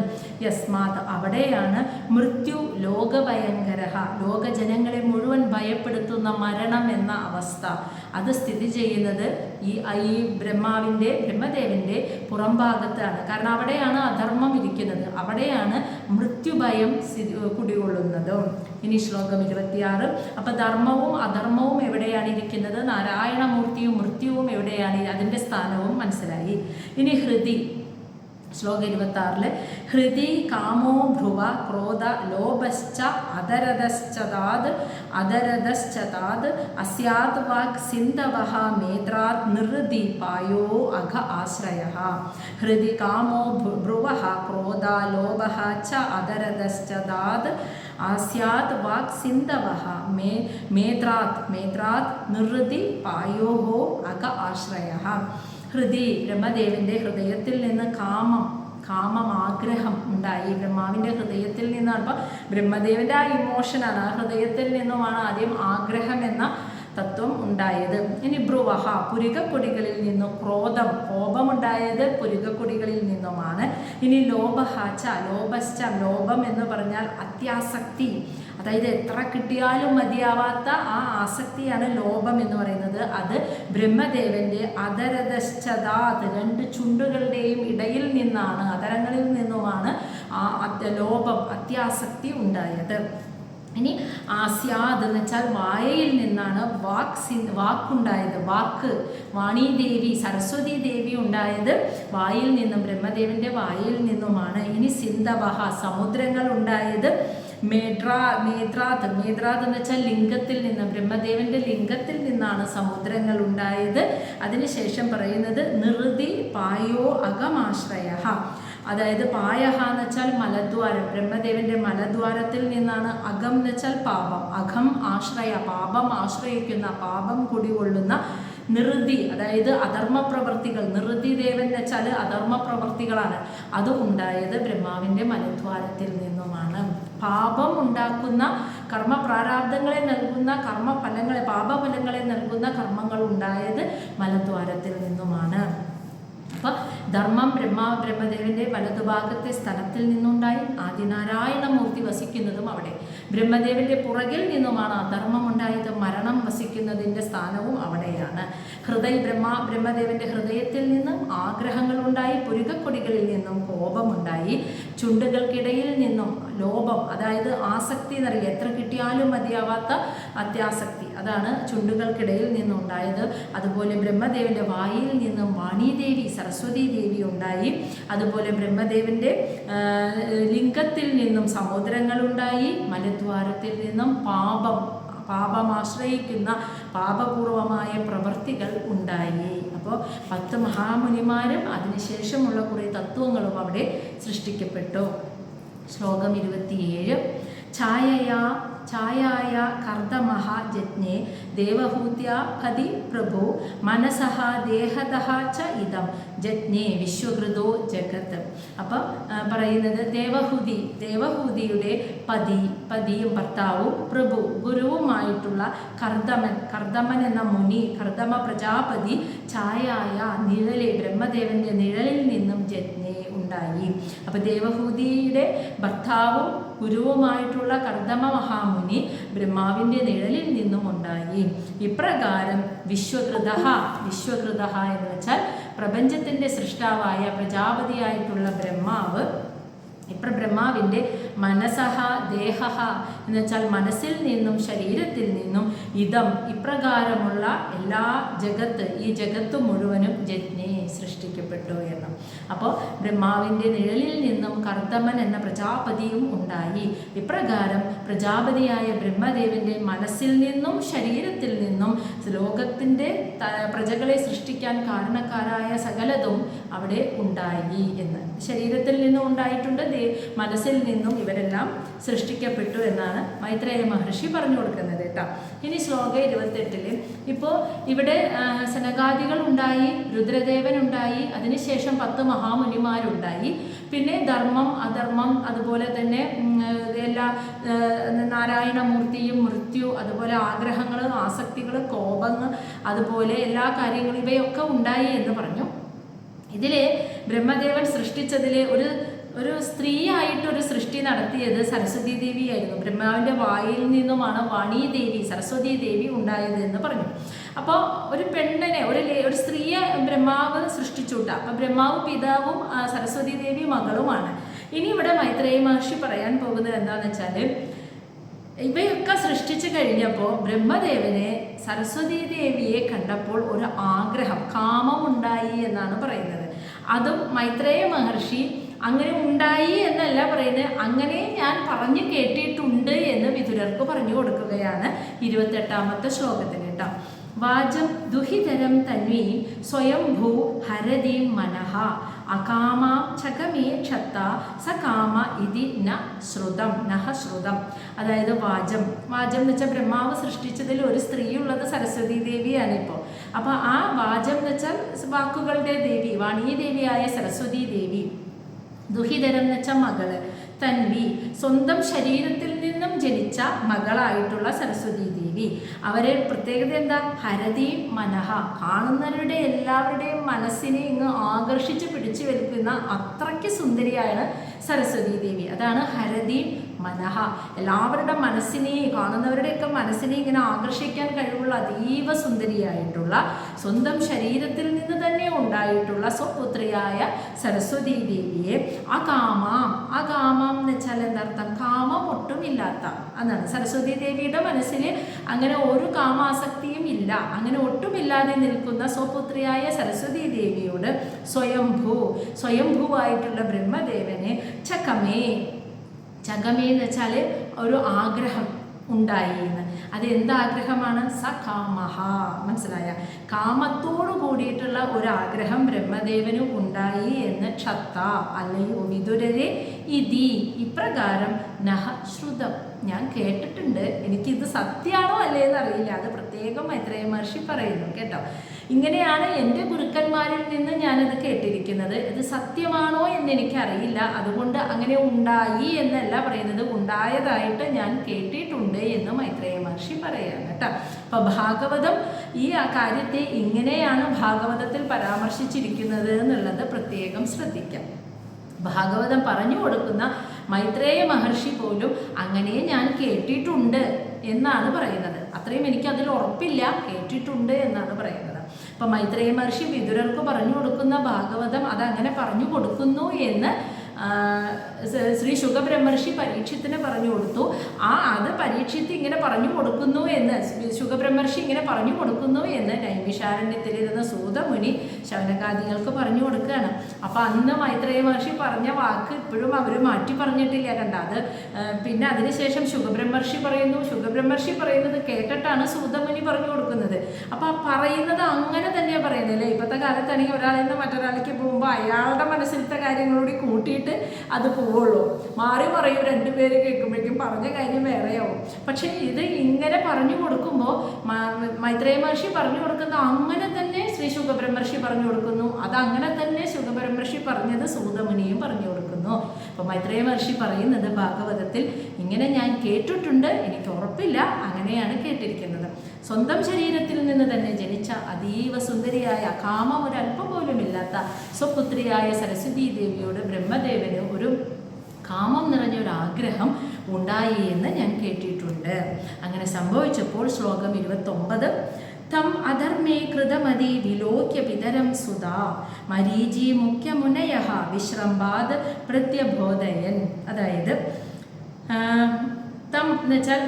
യസ്മാത്, അവിടെയാണ് മൃത്യു ലോകഭയങ്കര, ലോകജനങ്ങളെ മുഴുവൻ ഭയപ്പെടുത്തുന്ന മരണം എന്ന അവസ്ഥ, അത് സ്ഥിതി ചെയ്യുന്നത് ഈ ബ്രഹ്മദേവന്റെ പുറം ഭാഗത്താണ്. കാരണം അവിടെയാണ് അധർമ്മം ഇരിക്കുന്നത്, അവിടെയാണ് മൃത്യുഭയം കുടികൊള്ളുന്നതും. ഇനി ശ്ലോകം 26. അപ്പൊ ധർമ്മവും അധർമ്മവും എവിടെയാണ് ഇരിക്കുന്നത്, നാരായണമൂർത്തിയും മൃത്യുവും എവിടെയാണ്, അതിൻ്റെ സ്ഥാനവും മനസ്സിലായി. ഇനി ഹൃദി, ശ്ലോകം 26 ഹൃദി കാമോ ഭ്രുവ ക്രോധ ലോഭശ്ച അദരദശ്ചതാത് അസ്യാത് വാക് സിന്ധവഃ മേത്രാത് നിർഹൃദി പായോ അഘ ആശ്രയഃ. ഹൃദി കാമോ ഭ്രുവഃ ക്രോധ ലോഭഃ ച അദരദശ്ചതാത് ആസ്യാത് വാക് സിന്ധവഃ മേത്രാത് നിർഹൃദി പായോ അഘ ആശ്രയഃ. ഹൃദി, ബ്രഹ്മദേവന്റെ ഹൃദയത്തിൽ നിന്ന് കാമം ആഗ്രഹം ഉണ്ടായി. ബ്രഹ്മാവിൻ്റെ ഹൃദയത്തിൽ നിന്നാണ്, അപ്പം ബ്രഹ്മദേവന്റെ ആ ഇമോഷനാണ്, ആ ഹൃദയത്തിൽ നിന്നുമാണ് ആദ്യം ആഗ്രഹം എന്ന തത്വം ഉണ്ടായത്. ഇനി ഭ്രുവഹ, പുരികക്കൊടികളിൽ നിന്നും കോപമുണ്ടായത് പുരികക്കൊടികളിൽ നിന്നുമാണ്. ഇനി ലോഭഹ ലോഭം എന്ന് പറഞ്ഞാൽ അത്യാസക്തി, അതായത് എത്ര കിട്ടിയാലും മതിയാവാത്ത ആ ആസക്തിയാണ് ലോഭം എന്ന് പറയുന്നത്. അത് ബ്രഹ്മദേവന്റെ അധരദശ്ചതാത്, 2 ചുണ്ടുകളുടെയും ഇടയിൽ നിന്നാണ്, അധരങ്ങളിൽ നിന്നുമാണ് ആ ലോഭം, അത്യാസക്തി ഉണ്ടായത്. ഇനി ആസ്യാദ് എന്ന് വെച്ചാൽ വായയിൽ നിന്നാണ് വാക്കുണ്ടായത്. വാണീദേവി, സരസ്വതി ദേവി ഉണ്ടായത് വായിൽ നിന്നും, ബ്രഹ്മദേവന്റെ വായിൽ നിന്നുമാണ്. ഇനി സിന്ധവഹ, സമുദ്രങ്ങൾ ഉണ്ടായത് മേദ്രാത് എന്ന് വെച്ചാൽ ലിംഗത്തിൽ നിന്ന്, ബ്രഹ്മദേവന്റെ ലിംഗത്തിൽ നിന്നാണ് സമുദ്രങ്ങൾ ഉണ്ടായത്. അതിനുശേഷം പറയുന്നത് നിർഹൃദി പായോ അകമാശ്രയഃ, അതായത് പായഹ എന്ന് വെച്ചാൽ മലദ്വാരം, ബ്രഹ്മദേവന്റെ മലദ്വാരത്തിൽ നിന്നാണ്. അകം എന്ന് വെച്ചാൽ പാപം, അകം ആശ്രയ, പാപം ആശ്രയിക്കുന്ന, പാപം കുടികൊള്ളുന്ന. നിർഹൃദി, അതായത് അധർമ്മ പ്രവൃത്തികൾ, നിർഹൃദി ദേവൻ എന്ന് വെച്ചാൽ അധർമ്മ പ്രവൃത്തികളാണ്, അത് ഉണ്ടായത് ബ്രഹ്മാവിൻ്റെ മലദ്വാരത്തിൽ നിന്നുമാണ്. പാപം ഉണ്ടാക്കുന്ന കർമ്മപ്രാരാബ്ദങ്ങളെ നൽകുന്ന കർമ്മഫലങ്ങളെ, പാപഫലങ്ങളെ നൽകുന്ന കർമ്മങ്ങൾ ഉണ്ടായത് മലദ്വാരത്തിൽ നിന്നുമാണ്. അപ്പം ധർമ്മം ബ്രഹ്മദേവന്റെ വലതുഭാഗത്തെ സ്ഥലത്തിൽ നിന്നുണ്ടായി. ആദിനാരായണമൂർത്തി വസിക്കുന്നതും അവിടെ. ബ്രഹ്മദേവന്റെ പുറകിൽ നിന്നുമാണ് അധർമ്മം ഉണ്ടായത്, മരണം വസിക്കുന്നതിൻ്റെ സ്ഥാനവും അവിടെയാണ്. ബ്രഹ്മദേവന്റെ ഹൃദയത്തിൽ നിന്നും ആഗ്രഹങ്ങളുണ്ടായി, പുരുകക്കൊടികളിൽ നിന്നും കോപമുണ്ടായി, ചുണ്ടുകൾക്കിടയിൽ നിന്നും ലോഭം, അതായത് ആസക്തി എന്നറിയില്ല, എത്ര കിട്ടിയാലും മതിയാവാത്ത അത്യാസക്തി, അതാണ് ചുണ്ടുകൾക്കിടയിൽ നിന്നുണ്ടായത്. അതുപോലെ ബ്രഹ്മദേവന്റെ വായിൽ നിന്നും വാണീദേവി സരസ്വതി ദേവി ഉണ്ടായി. അതുപോലെ ബ്രഹ്മദേവന്റെ ലിംഗത്തിൽ നിന്നും സമുദ്രങ്ങളുണ്ടായി, മലദ്വാരത്തിൽ നിന്നും പാപമാശ്രയിക്കുന്ന പാപപൂർവമായ പ്രവൃത്തികൾ ഉണ്ടായി. അപ്പോൾ 10 മഹാമുനിമാരും അതിനുശേഷമുള്ള കുറേ തത്വങ്ങളും അവിടെ സൃഷ്ടിക്കപ്പെട്ടു. ശ്ലോകം 27. ഛായായ കർദമഃ ജജ്ഞേ ദേവഹൂത്യാ ഭതി പ്രഭു മനസഃ ദേഹതഃ ച ഇദം ജജ്ഞേ വിശ്വകൃതോ ജഗത്. അപ്പം പറയുന്നത് ദേവഹൂതിയുടെ പതിയും ഭർത്താവും പ്രഭു ഗുരുവുമായിട്ടുള്ള കർദമൻ എന്ന മുനി, കർദമ പ്രജാപതി ഛായായ നിഴലിൽ, ബ്രഹ്മദേവന്റെ നിഴലിൽ നിന്നും ജജ്ഞേ ഉണ്ടായി. അപ്പം ദേവഹൂതിയുടെ ഭർത്താവും ഗുരുവുമായിട്ടുള്ള കർദമ മഹാമുനി ബ്രഹ്മാവിൻ്റെ നിഴലിൽ നിന്നും ഉണ്ടായി. ഇപ്രകാരം വിശ്വകൃത എന്ന് വെച്ചാൽ പ്രപഞ്ചത്തിൻ്റെ സൃഷ്ടാവായ പ്രജാപതിയായിട്ടുള്ള ബ്രഹ്മാവ്, ബ്രഹ്മാവിൻ്റെ മനസഹ ദേഹ എന്ന് വെച്ചാൽ മനസ്സിൽ നിന്നും ശരീരത്തിൽ നിന്നും ഇപ്രകാരമുള്ള എല്ലാ ഈ ജഗത്ത് മുഴുവനും ജജ്ഞേ സൃഷ്ടിക്കപ്പെട്ടു എന്ന്. അപ്പോൾ ബ്രഹ്മാവിൻ്റെ നിഴലിൽ നിന്നും കർദമൻ എന്ന പ്രജാപതിയും ഉണ്ടായി. ഇപ്രകാരം പ്രജാപതിയായ ബ്രഹ്മദേവന്റെ മനസ്സിൽ നിന്നും ശരീരത്തിൽ നിന്നും ലോകത്തിൻ്റെ പ്രജകളെ സൃഷ്ടിക്കാൻ കാരണക്കാരായ സകലതും അവിടെ ഉണ്ടായി എന്ന്. ശരീരത്തിൽ നിന്നും ഉണ്ടായിട്ടുണ്ട്, മനസ്സിൽ നിന്നും ഇവരെല്ലാം സൃഷ്ടിക്കപ്പെട്ടു എന്നാണ് മൈത്രേയ മഹർഷി പറഞ്ഞു കൊടുക്കുന്നത് കേട്ടോ. ഇനി ശ്ലോകം 28 ഇപ്പോൾ ഇവിടെ സനകാദികൾ ഉണ്ടായി, രുദ്രദേവൻ ഉണ്ടായി, അതിനുശേഷം 10 മഹാമുനിമാരുണ്ടായി. പിന്നെ ധർമ്മം അധർമ്മം, അതുപോലെ തന്നെ എല്ലാ നാരായണമൂർത്തിയും മൃത്യു, അതുപോലെ ആഗ്രഹങ്ങൾ, ആസക്തികൾ, കോപങ്ങൾ, അതുപോലെ എല്ലാ കാര്യങ്ങളും ഇവയൊക്കെ ഉണ്ടായി എന്ന് പറഞ്ഞു. ഇതിൽ ബ്രഹ്മദേവൻ സൃഷ്ടിച്ചതിൽ ഒരു സ്ത്രീയായിട്ടൊരു സൃഷ്ടി നടത്തിയത് സരസ്വതി ദേവിയായിരുന്നു. ബ്രഹ്മാവിൻ്റെ വായിൽ നിന്നുമാണ് വാണീദേവി സരസ്വതി ദേവി ഉണ്ടായത് എന്ന് പറഞ്ഞു. അപ്പോൾ ഒരു പെണ്ണിനെ, ഒരു സ്ത്രീയെ ബ്രഹ്മാവ് സൃഷ്ടിച്ചുട്ടാ. അപ്പം ബ്രഹ്മാവ് പിതാവും സരസ്വതി ദേവി മകളുമാണ്. ഇനി ഇവിടെ മൈത്രേയ മഹർഷി പറയാൻ പോകുന്നത് എന്താണെന്ന് വെച്ചാൽ, ഇവയൊക്കെ സൃഷ്ടിച്ചു കഴിഞ്ഞപ്പോൾ ബ്രഹ്മദേവനെ സരസ്വതി ദേവിയെ കണ്ടപ്പോൾ ഒരു ആഗ്രഹം, കാമമുണ്ടായി എന്നാണ് പറയുന്നത്. അതും മൈത്രേയ മഹർഷി അങ്ങനെ ഉണ്ടായി എന്നല്ല പറയുന്നത്, അങ്ങനെ ഞാൻ പറഞ്ഞു കേട്ടിട്ടുണ്ട് എന്ന് വിതുരർക്ക് പറഞ്ഞു കൊടുക്കുകയാണ് 28ാമത്തെ ശ്ലോകത്തിൽ കേട്ടോ. വാചം ദുഹിതരം തന്വി സ്വയംഭൂ ഹരതി മനഃ അകാമാം ചകമേ ക്ഷത്ത സകാമ ഇതി നഹ ശ്രുതം. അതായത് വാചം എന്ന് വെച്ചാൽ ബ്രഹ്മാവ് സൃഷ്ടിച്ചതിൽ ഒരു സ്ത്രീ ഉള്ളത് സരസ്വതി ദേവിയാണ് ഇപ്പോൾ. അപ്പോൾ ആ വാചം എന്ന് വെച്ചാൽ വാക്കുകളുടെ ദേവി, വാണീ ദേവിയായ സരസ്വതി ദേവി. ദുഹിതരം എന്ന് വെച്ചാൽ മകള്. തൻവി സ്വന്തം ശരീരത്തിൽ നിന്നും ജനിച്ച മകളായിട്ടുള്ള സരസ്വതി ദേവി. അവരെ പ്രത്യേകത എന്താ? ഹരതി മനഃ, കാണുന്നവരുടെ എല്ലാവരുടെയും മനസ്സിനെ ഇങ്ങ് ആകർഷിച്ച് പിടിച്ചു വലിക്കുന്ന അത്രയ്ക്ക് സുന്ദരിയാണ് സരസ്വതി ദേവി. അതാണ് ഹരതി മനഃ. എല്ലാവരുടെ മനസ്സിനെ, കാണുന്നവരുടെയൊക്കെ മനസ്സിനെ ഇങ്ങനെ ആകർഷിക്കാൻ കഴിവുള്ള അതീവ സുന്ദരിയായിട്ടുള്ള, സ്വന്തം ശരീരത്തിൽ നിന്ന് തന്നെ ഉണ്ടായിട്ടുള്ള സ്വപുത്രിയായ സരസ്വതി ദേവിയെ അകാമാം എന്ന് വെച്ചാൽ എന്താർത്ഥം? കാമം ഒട്ടുമില്ലാത്ത എന്നാണ്. സരസ്വതി ദേവിയുടെ മനസ്സിൽ അങ്ങനെ ഒരു കാമാസക്തിയും ഇല്ല. അങ്ങനെ ഒട്ടുമില്ലാതെ നിൽക്കുന്ന സ്വപുത്രിയായ സരസ്വതി ദേവിയോട് സ്വയംഭൂവായിട്ടുള്ള ബ്രഹ്മദേവനെ ചകമേ എന്ന് വെച്ചാൽ ഒരു ആഗ്രഹം ഉണ്ടായി എന്ന്. അത് എന്താഗ്രഹമാണ്? സകാമഹ. മനസ്സിലായ? കാമത്തോടു കൂടിയിട്ടുള്ള ഒരാഗ്രഹം ബ്രഹ്മദേവന് ഉണ്ടായി എന്ന് ക്ഷത്ത അല്ലെങ്കിൽ വിതുരരെ ഇപ്രകാരം നഹ ശ്രുതം, ഞാൻ കേട്ടിട്ടുണ്ട്. എനിക്കിത് സത്യമാണോ അല്ലേന്ന് അറിയില്ല, അത് പ്രത്യേകം മൈത്രേയ മഹർഷി പറയുന്നു കേട്ടോ. ഇങ്ങനെയാണ് എൻ്റെ ഗുരുക്കന്മാരിൽ നിന്ന് ഞാനത് കേട്ടിരിക്കുന്നത്. ഇത് സത്യമാണോ എന്ന് എനിക്കറിയില്ല, അതുകൊണ്ട് അങ്ങനെ ഉണ്ടായി എന്നല്ല പറയുന്നത്, ഉണ്ടായതായിട്ട് ഞാൻ കേട്ടിട്ടുണ്ട് എന്ന് മൈത്രേയ മഹർഷി പറയാം കേട്ടോ. അപ്പം ഭാഗവതം ഈ കാര്യത്തെ ഇങ്ങനെയാണ് ഭാഗവതത്തിൽ പരാമർശിച്ചിരിക്കുന്നത് എന്നുള്ളത് പ്രത്യേകം ശ്രദ്ധിക്കാം. ഭാഗവതം പറഞ്ഞു കൊടുക്കുന്ന മൈത്രേയ മഹർഷി പോലും അങ്ങനെ ഞാൻ കേട്ടിട്ടുണ്ട് എന്നാണ് പറയുന്നത്. അത്രയും എനിക്കതിൽ ഉറപ്പില്ല, കേട്ടിട്ടുണ്ട് എന്നാണ് പറയുന്നത്. അപ്പം മൈത്രേയ മഹർഷി വിദുരർക്ക് പറഞ്ഞു കൊടുക്കുന്ന ഭാഗവതം അതങ്ങനെ പറഞ്ഞു കൊടുക്കുന്നു എന്ന് ശ്രീ ശുകബ്രഹ്മർഷി പരീക്ഷത്തിന് പറഞ്ഞു കൊടുത്തു. അത് പരീക്ഷിത്ത് ഇങ്ങനെ പറഞ്ഞു കൊടുക്കുന്നു എന്ന് ശുകബ്രഹ്മർഷി ഇങ്ങനെ പറഞ്ഞു കൊടുക്കുന്നു എന്ന് നൈമിഷാരണ്യത്തിലിരുന്ന സൂതമുനി ശൗനകാദികൾക്ക് പറഞ്ഞു കൊടുക്കുകയാണ്. അപ്പം അന്ന് മൈത്രേയ മഹർഷി പറഞ്ഞ വാക്ക് ഇപ്പോഴും അവർ മാറ്റി പറഞ്ഞിട്ടില്ല. കണ്ട അത് പിന്നെ അതിനുശേഷം ശുകബ്രഹ്മർഷി പറയുന്നത് കേട്ടിട്ടാണ് സൂതമുനി പറഞ്ഞു കൊടുക്കുന്നത്. അപ്പം പറയുന്നത് അങ്ങനെ തന്നെയാണ് പറയുന്നത് അല്ലേ. ഇപ്പോഴത്തെ കാലത്താണെങ്കിൽ ഒരാളിൽ നിന്ന് മറ്റൊരാളിലേക്ക് പോകുമ്പോൾ അയാളുടെ മനസ്സിലത്തെ കാര്യങ്ങളോട് കൂട്ടിയിട്ട് അത് പോവുള്ളൂ. മാറി പറയും, രണ്ടുപേര് കേൾക്കുമ്പോഴേക്കും പറഞ്ഞ കാര്യം വേറെയാവും. പക്ഷെ ഇത് ഇങ്ങനെ പറഞ്ഞു കൊടുക്കുമ്പോൾ മൈത്രേയ മഹർഷി പറഞ്ഞു കൊടുക്കുന്ന അങ്ങനെ തന്നെ ശ്രീ ശുകബ്രഹ്മർഷി പറഞ്ഞു കൊടുക്കുന്നു. അതങ്ങനെ തന്നെ ശുകബ്രഹ്മർഷി പറഞ്ഞത് സൂതമുനിയും പറഞ്ഞു കൊടുക്കുന്നു. അപ്പോൾ മൈത്രേയ മഹർഷി പറയുന്നത് ഭാഗവതത്തിൽ ഇങ്ങനെ ഞാൻ കേട്ടിട്ടുണ്ട്, എനിക്ക് ഉറപ്പില്ല, അങ്ങനെയാണ് കേട്ടിരിക്കുന്നത്. സ്വന്തം ശരീരത്തിൽ നിന്ന് തന്നെ ജനിച്ച അതീവ സുന്ദരിയായ കാമം ഒരല്പം പോലും ഇല്ലാത്ത സ്വപുത്രിയായ സരസ്വതീ ദേവിയോട് ബ്രഹ്മദേവന് ഒരു കാമം നിറഞ്ഞൊരാഗ്രഹം ഉണ്ടായി എന്ന് ഞാൻ കേട്ടിട്ടുണ്ട്. അങ്ങനെ സംഭവിച്ചപ്പോൾ ശ്ലോകം 29 തം അധർമ്മേ കൃതമതി വിലോക്യ പിതരം സുധാ മരീചി മുഖ്യമുനയഃ വിശ്രംബാദ് പ്രത്യബോധയൻ. അതായത് തം എന്ന് വെച്ചാൽ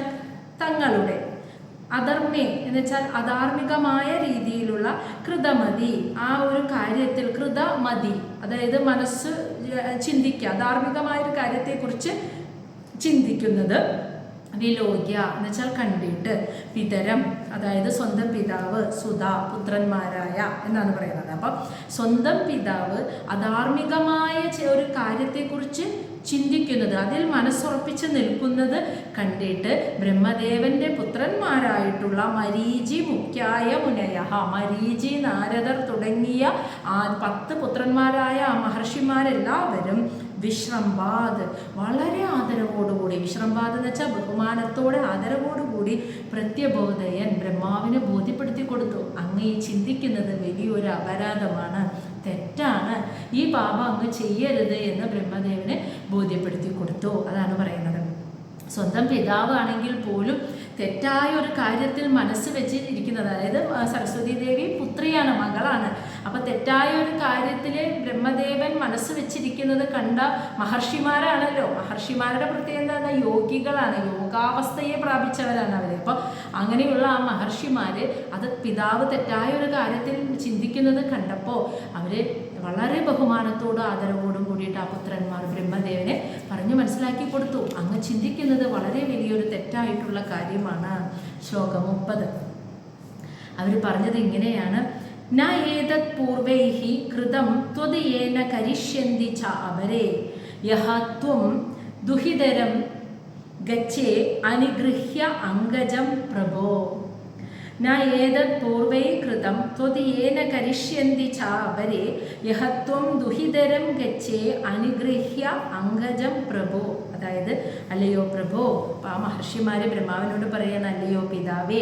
തങ്ങളുടെ, അധർമ്മേ എന്ന് വെച്ചാൽ അധാർമികമായ രീതിയിലുള്ള കൃതമതി, ആ ഒരു കാര്യത്തിൽ കൃതമതി അതായത് മനസ്സ് ചിന്തിക്കുക, ധാർമ്മികമായൊരു കാര്യത്തെക്കുറിച്ച് ചിന്തിക്കുന്നത്. വിലോക്യ എന്ന് വെച്ചാൽ കണ്ടിട്ട്, പിതരം അതായത് സ്വന്തം പിതാവ്, സുധ പുത്രന്മാരായ എന്നാണ് പറയുന്നത്. അപ്പം സ്വന്തം പിതാവ് അധാർമികമായ ഒരു കാര്യത്തെക്കുറിച്ച് ചിന്തിക്കുന്നത്, അതിൽ മനസ്സുറപ്പിച്ച് നിൽക്കുന്നത് കണ്ടിട്ട് ബ്രഹ്മദേവന്റെ പുത്രന്മാരായിട്ടുള്ള മരീചി മുഖ്യായ മുനയഃ, മരീചി, നാരദർ തുടങ്ങിയ 10 പുത്രന്മാരായ ആ മഹർഷിമാരെല്ലാവരും വിശ്രംബാദ് വളരെ ആദരവോടുകൂടി, വിശ്രംബാദ് എന്ന് വെച്ചാൽ ബഹുമാനത്തോടെ ആദരവോടുകൂടി പ്രത്യബോധയൻ ബ്രഹ്മാവിനെ ബോധ്യപ്പെടുത്തി കൊടുത്തു. അങ്ങ് ഈ ചിന്തിക്കുന്നത് വലിയൊരു അപരാധമാണ്, തെറ്റാണ്, ഈ പാപം അങ്ങ് ചെയ്യരുത് എന്ന് ബ്രഹ്മദേവനെ ബോധ്യപ്പെടുത്തി കൊടുത്തു. അതാണ് പറയുന്നത്. സ്വന്തം പിതാവാണെങ്കിൽ പോലും തെറ്റായ ഒരു കാര്യത്തിൽ മനസ്സ് വെച്ചിരിക്കുന്നത്, അതായത് സരസ്വതി ദേവി പുത്രിയാണ്, മകളാണ്. അപ്പം തെറ്റായ ഒരു കാര്യത്തിൽ ബ്രഹ്മദേവൻ മനസ്സ് വെച്ചിരിക്കുന്നത് കണ്ട മഹർഷിമാരാണല്ലോ. മഹർഷിമാരുടെ പ്രത്യേകത എന്താ? യോഗികളാണ്, യോഗാവസ്ഥയെ പ്രാപിച്ചവരാണ് അവർ. അപ്പം അങ്ങനെയുള്ള ആ മഹർഷിമാർ അത് പിതാവ് തെറ്റായ ഒരു കാര്യത്തിൽ ചിന്തിക്കുന്നത് കണ്ടപ്പോൾ അവർ വളരെ ബഹുമാനത്തോടും ആദരവോടും കൂടിയിട്ട് ആ പുത്രന്മാർ ബ്രഹ്മദേവനെ പറഞ്ഞു മനസ്സിലാക്കി കൊടുത്തു, അങ്ങ് ചിന്തിക്കുന്നത് വളരെ വലിയൊരു തെറ്റായിട്ടുള്ള കാര്യമാണ്. ശ്ലോകം 30 അവർ പറഞ്ഞത് ഇങ്ങനെയാണ്. ന ഏതത് പൂർവൈഹി കൃതം ത്വദയേന കരിഷ്യന്തി ച അപരേ യഹ ത്വം ദുഹിതരം ഗച്ഛേ അനിഗൃഹ്യ അംഗജം പ്രഭോ. ന ഏതത് പൂർവൈ കൃതം ത്വദയേന കരിഷ്യന്തി ച അപരേ യഹ ത്വം ദുഹിതരം ഗച്ഛേ അനിഗൃഹ്യ അംഗജം പ്രഭോ. അതായത് അല്ലയോ പ്രഭോ, ആ മഹർഷിമാരെ ബ്രഹ്മാവിനോട് പറയണം, അല്ലയോ പിതാവേ,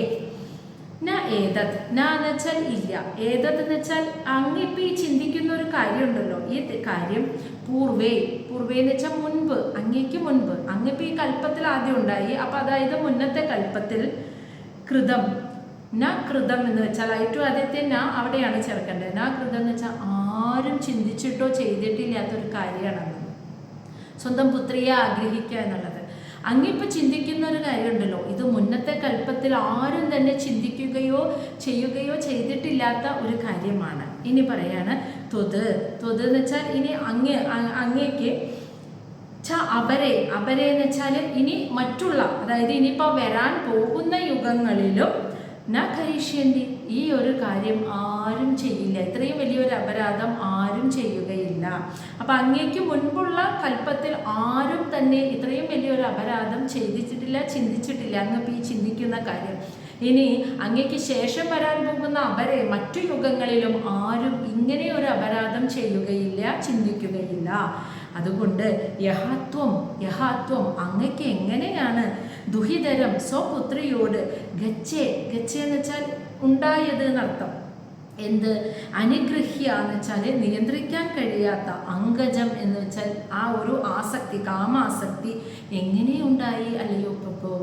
ന ഏതത്, ന എന്ന് വെച്ചാൽ ഇല്ല, ഏതത് എന്ന് വെച്ചാൽ അങ്ങിപ്പോൾ ഈ ചിന്തിക്കുന്ന ഒരു കാര്യമുണ്ടല്ലോ, ഈ കാര്യം പൂർവേ, പൂർവേ എന്ന് വെച്ചാൽ മുൻപ്, അങ്ങേക്ക് മുൻപ്, അങ്ങിപ്പോൾ ഈ കൽപ്പത്തിൽ ആദ്യം ഉണ്ടായി. അപ്പം അതായത് മുന്നത്തെ കൽപ്പത്തിൽ കൃതം, ന കൃതം എന്ന് വെച്ചാൽ ഏറ്റവും ആദ്യത്തെ ന അവിടെയാണ് ചേർക്കേണ്ടത്. ന കൃതം എന്ന് വെച്ചാൽ ആരും ചിന്തിച്ചിട്ടോ ചെയ്തിട്ടില്ലാത്തൊരു കാര്യമാണ് സ്വന്തം പുത്രിയെ ആഗ്രഹിക്കുക എന്നുള്ളത്. അങ്ങിപ്പോൾ ചിന്തിക്കുന്ന ഒരു കാര്യമുണ്ടല്ലോ, ഇത് മുന്നത്തെ കൽപ്പത്തിൽ ആരും തന്നെ ചിന്തിക്കുകയോ ചെയ്യുകയോ ചെയ്തിട്ടില്ലാത്ത ഒരു കാര്യമാണ്. ഇനി പറയാണ് ത്വത്, ത്വത് എന്ന് വെച്ചാൽ ഇനി അങ്ങേക്ക് അപരേ, അപരേ എന്ന് വെച്ചാൽ ഇനി മറ്റുള്ള, അതായത് ഇനിയിപ്പോൾ വരാൻ പോകുന്ന യുഗങ്ങളിലും ന കരിഷ്യന്തി, ഈ ഒരു കാര്യം ആരും ചെയ്യില്ല, ഇത്രയും വലിയൊരു അപരാധം ആരും ചെയ്യുകയില്ല. അപ്പം അങ്ങേക്ക് മുൻപുള്ള കൽപ്പത്തിൽ ആരും തന്നെ ഇത്രയും വലിയൊരു അപരാധം ചെയ്തിട്ടില്ല, ചിന്തിച്ചിട്ടില്ല, അങ്ങ് ഈ ചിന്തിക്കുന്ന കാര്യം. ഇനി അങ്ങേക്ക് ശേഷം വരാൻ പോകുന്ന അപരെ മറ്റു യുഗങ്ങളിലും ആരും ഇങ്ങനെ ഒരു അപരാധം ചെയ്യുകയില്ല, ചിന്തിക്കുകയില്ല. അതുകൊണ്ട് യഹാത്വം, യഹാത്വം അങ്ങക്ക് എങ്ങനെയാണ് ദുഹിതരം സ്വപുത്രിയോട് ഗച്ഛേ, ഗച്ഛേ എന്ന് വെച്ചാൽ ഉണ്ടായത് എന്നർത്ഥം. എന്ത്? അനുഗ്രഹ്യ എന്ന് വെച്ചാൽ നിയന്ത്രിക്കാൻ കഴിയാത്ത, അംഗജം എന്ന് വെച്ചാൽ ആ ഒരു ആസക്തി, കാമാസക്തി എങ്ങനെയുണ്ടായി? അല്ലയോ പ്രഭോ,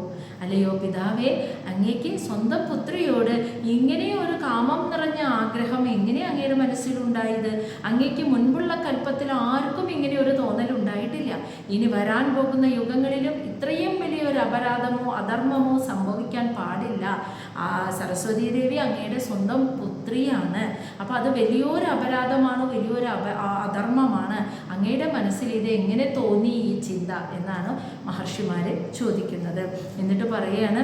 അല്ലയോ പിതാവേ, അങ്ങേക്ക് സ്വന്തം പുത്രിയോട് ഇങ്ങനെ ഒരു കാമം നിറഞ്ഞ ആഗ്രഹം ഉണ്ടായത്? അങ്ങേക്ക് മുൻപുള്ള കൽപ്പത്തിൽ ആർക്കും ഇങ്ങനെ ഒരു തോന്നൽ ഉണ്ടായിട്ടില്ല. ഇനി വരാൻ പോകുന്ന യുഗങ്ങളിലും ഇത്രയും വലിയൊരു അപരാധമോ അധർമ്മമോ സംഭവിക്കാൻ പാടില്ല. സരസ്വതി ദേവി അങ്ങയുടെ സ്വന്തം പുത്രിയാണ്. അപ്പോൾ അത് വലിയൊരു അപരാധമാണ്, വലിയൊരു അധർമ്മമാണ്. അങ്ങയുടെ മനസ്സിൽ ഇത് എങ്ങനെ തോന്നി ഈ ചിന്ത എന്നാണ് മഹർഷിമാർ ചോദിക്കുന്നത്. എന്നിട്ട് പറയുകയാണ്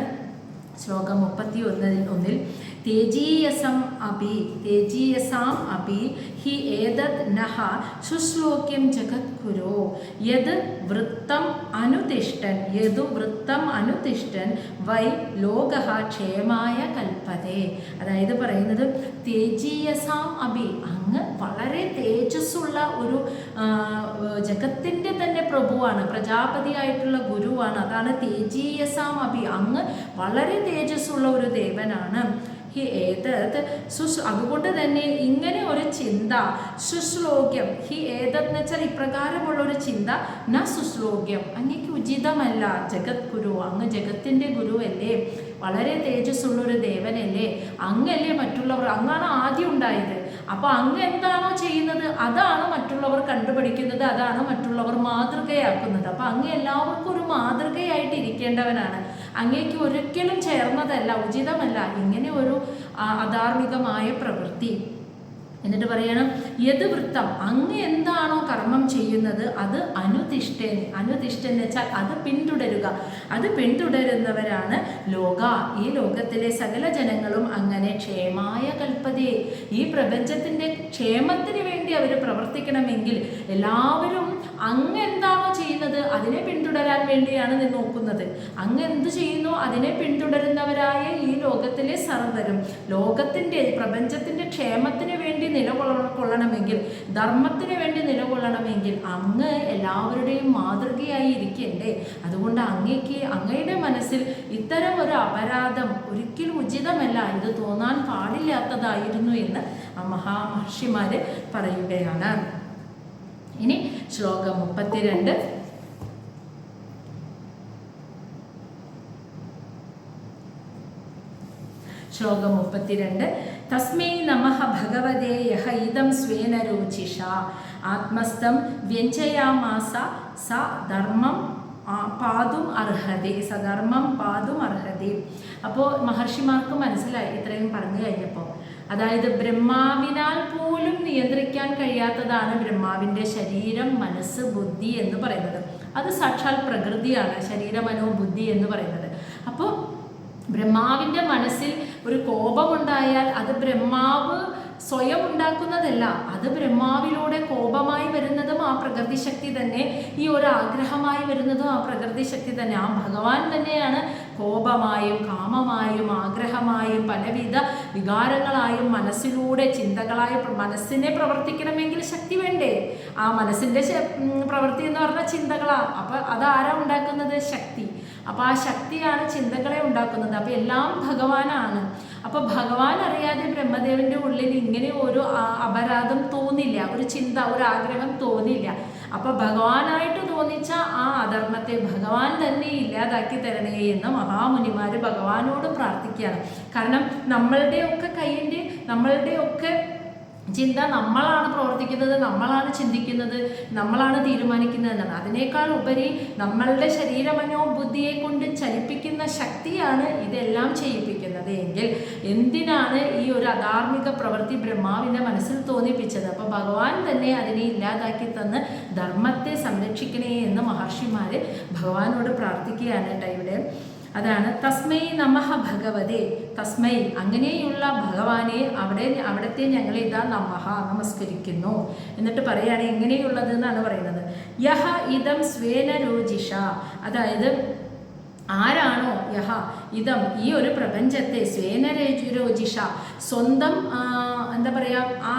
ശ്ലോകം 31 തേജീയസാം അപി ഹി ഏതത് നഹ ശുശ്ലോക്യം ജഗദ്ഗുരോ യദ് വൃത്തം അനുതിഷ്ഠൻ വൈ ലോകഃ ക്ഷേമായ കൽപ്പതേ. അതായത് പറയുന്നത് തേജീയസാം അപി, അങ്ങ് വളരെ തേജസ്സുള്ള ഒരു ജഗത്തിൻ്റെ തന്നെ പ്രഭുവാണ്, പ്രജാപതിയായിട്ടുള്ള ഗുരുവാണ്. അതാണ് തേജീയസാം അപി, അങ്ങ് വളരെ തേജസ്സുള്ള ഒരു ദേവനാണ്. ഹി ഏതത് അതുകൊണ്ട് തന്നെ ഇങ്ങനെ ഒരു ചിന്ത ശുശ്ലോക്യം, ഹി ഏതത് എന്ന് വെച്ചാൽ ഇപ്രകാരമുള്ള ഒരു ചിന്ത ന ശുശ്ലോക്യം, അങ്ങേക്ക് ഉചിതമല്ല. ജഗദ്ഗുരു, അങ്ങ് ജഗത്തിൻ്റെ ഗുരുവല്ലേ, വളരെ തേജസ്സുള്ളൊരു ദേവനല്ലേ, അങ്ങല്ലേ മറ്റുള്ളവർ, അങ്ങാണ് ആദ്യം ഉണ്ടായത്. അപ്പോൾ അങ്ങ് എന്താണോ ചെയ്യുന്നത് അതാണ് മറ്റുള്ളവർ കണ്ടുപിടിക്കുന്നത്, അതാണ് മറ്റുള്ളവർ മാതൃകയാക്കുന്നത്. അപ്പോൾ അങ്ങ് എല്ലാവർക്കും ഒരു മാതൃകയായിട്ട് ഇരിക്കേണ്ടവനാണ്. അങ്ങേക്ക് ഒരിക്കലും ചേർന്നതല്ല, ഉചിതമല്ല ഇങ്ങനെ ഒരു അധാർമികമായ പ്രവൃത്തി. എന്നിട്ട് പറയണം യദ് വൃത്തം, അങ്ങ് എന്താണോ കർമ്മം ചെയ്യുന്നത് അത് അനുതിഷ്ഠൻ എന്ന് വെച്ചാൽ അത് പിന്തുടരുക, അത് പിന്തുടരുന്നവരാണ് ഈ ലോകത്തിലെ സകല ജനങ്ങളും അങ്ങനെ ക്ഷേമായ കൽപ്പതേ, ഈ പ്രപഞ്ചത്തിൻ്റെ ക്ഷേമത്തിന് വേണ്ടി അവർ പ്രവർത്തിക്കണമെങ്കിൽ എല്ലാവരും അങ്ങ് എന്താണോ ചെയ്യുന്നത് അതിനെ പിന്തുടരാൻ വേണ്ടിയാണ് നോക്കുന്നത്. അങ്ങ് എന്ത് ചെയ്യുന്നു അതിനെ പിന്തുടരുന്നവരായ ഈ ലോകത്തിലെ സർവ്വരും പ്രപഞ്ചത്തിൻ്റെ ക്ഷേമത്തിന് വേണ്ടി നിലകൊള്ളണമെങ്കിൽ, ധർമ്മത്തിന് വേണ്ടി നിലകൊള്ളണമെങ്കിൽ അങ്ങ് എല്ലാവരുടെയും മാതൃകയായി ഇരിക്കണ്ടേ. അതുകൊണ്ട് അങ്ങയുടെ മനസ്സിൽ ഇത്തരം ഒരു അപരാധം ഒരിക്കലും ഉചിതമല്ല, ഇത് തോന്നാൻ പാടില്ലാത്തതായിരുന്നു എന്ന് മഹർഷിമാർ പറയുകയാണ്. ഇനി ശ്ലോകം 32 തസ്മൈ നമഃ ഭഗവതേ യഹ ഇദം സ്വേന രോചിഷ ആത്മസ്ഥം വ്യഞ്ജയാമാസ സധർമ്മം പാതും അർഹതി. അപ്പോൾ മഹർഷിമാർക്ക് മനസ്സിലായി ഇത്രയും പറഞ്ഞു കഴിഞ്ഞപ്പോൾ. അതായത് ബ്രഹ്മാവിനാൽ പോലും നിയന്ത്രിക്കാൻ കഴിയാത്തതാണ് ബ്രഹ്മാവിൻ്റെ ശരീരം, മനസ്സ്, ബുദ്ധി എന്ന് പറയുന്നത്. അത് സാക്ഷാൽ പ്രകൃതിയാണ്, ശരീര മനോ ബുദ്ധി എന്ന് പറയുന്നത്. അപ്പോൾ ബ്രഹ്മാവിൻ്റെ മനസ്സിൽ ഒരു കോപമുണ്ടായാൽ അത് ബ്രഹ്മാവ് സ്വയം ഉണ്ടാക്കുന്നതല്ല, അത് ബ്രഹ്മാവിലൂടെ കോപമായി വരുന്നതും ആ പ്രകൃതി ശക്തി തന്നെ, ഈ ഒരു ആഗ്രഹമായി വരുന്നതും ആ പ്രകൃതി ശക്തി തന്നെ, ആ ഭഗവാൻ തന്നെയാണ് കോപമായും കാമമായും ആഗ്രഹമായും പലവിധ വികാരങ്ങളായും മനസ്സിലൂടെ ചിന്തകളായും. മനസ്സിനെ പ്രവർത്തിക്കണമെങ്കിൽ ശക്തി വേണ്ടേ? ആ മനസ്സിൻ്റെ പ്രവൃത്തി എന്ന് പറഞ്ഞാൽ ചിന്തകളാണ്. അപ്പോൾ അതാരാ ഉണ്ടാക്കുന്നത്? ശക്തി. അപ്പോൾ ആ ശക്തിയാണ് ചിന്തകളെ ഉണ്ടാക്കുന്നത്. അപ്പോൾ എല്ലാം ഭഗവാനാണ്. അപ്പോൾ ഭഗവാൻ അറിയാതെ ബ്രഹ്മദേവൻ്റെ ഉള്ളിൽ ഇങ്ങനെ ഒരു അപരാധം തോന്നില്ല, ഒരു ചിന്ത, ഒരു ആഗ്രഹം തോന്നില്ല. അപ്പോൾ ഭഗവാനായിട്ട് തോന്നിച്ച ആ അധർമ്മത്തെ ഭഗവാൻ തന്നെ ഇല്ലാതാക്കി തരണേ എന്ന് മഹാമുനിമാർ ഭഗവാനോട് പ്രാർത്ഥിക്കുകയാണ്. കാരണം നമ്മളുടെയൊക്കെ ചിന്ത നമ്മളാണ് പ്രവർത്തിക്കുന്നത്, നമ്മളാണ് ചിന്തിക്കുന്നത്, നമ്മളാണ് തീരുമാനിക്കുന്നത് എന്നാണ്. അതിനേക്കാൾ ഉപരി നമ്മളുടെ ശരീരമനോ ബുദ്ധിയെ കൊണ്ട് ചലിപ്പിക്കുന്ന ശക്തിയാണ് ഇതെല്ലാം ചെയ്യിപ്പിക്കുന്നത് എങ്കിൽ എന്തിനാണ് ഈ ഒരു അധാർമിക പ്രവൃത്തി ബ്രഹ്മാവിൻ്റെ മനസ്സിൽ തോന്നിപ്പിച്ചത്? അപ്പോൾ ഭഗവാൻ തന്നെ അതിനെ ഇല്ലാതാക്കി തന്ന് ധർമ്മത്തെ സംരക്ഷിക്കണേ എന്ന് മഹർഷിമാർ ഭഗവാനോട് പ്രാർത്ഥിക്കുകയാണ് കേട്ടോ ഇവിടെ. അതാണ് തസ്മൈ നമഃ ഭഗവതേ, തസ്മൈ അങ്ങനെയുള്ള ഭഗവാനെ അവിടത്തെ ഞങ്ങൾ ഇതാ നമസ്കരിക്കുന്നു. എന്നിട്ട് പറയുകയാണ് എങ്ങനെയുള്ളത് എന്നാണ് പറയുന്നത്. യഹ ഇദം സ്വേന രോചിഷ, അതായത് ആരാണോ യഹ ഇതം ഈ ഒരു പ്രപഞ്ചത്തെ സ്വേന രോചിഷ സ്വന്തം എന്താ പറയുക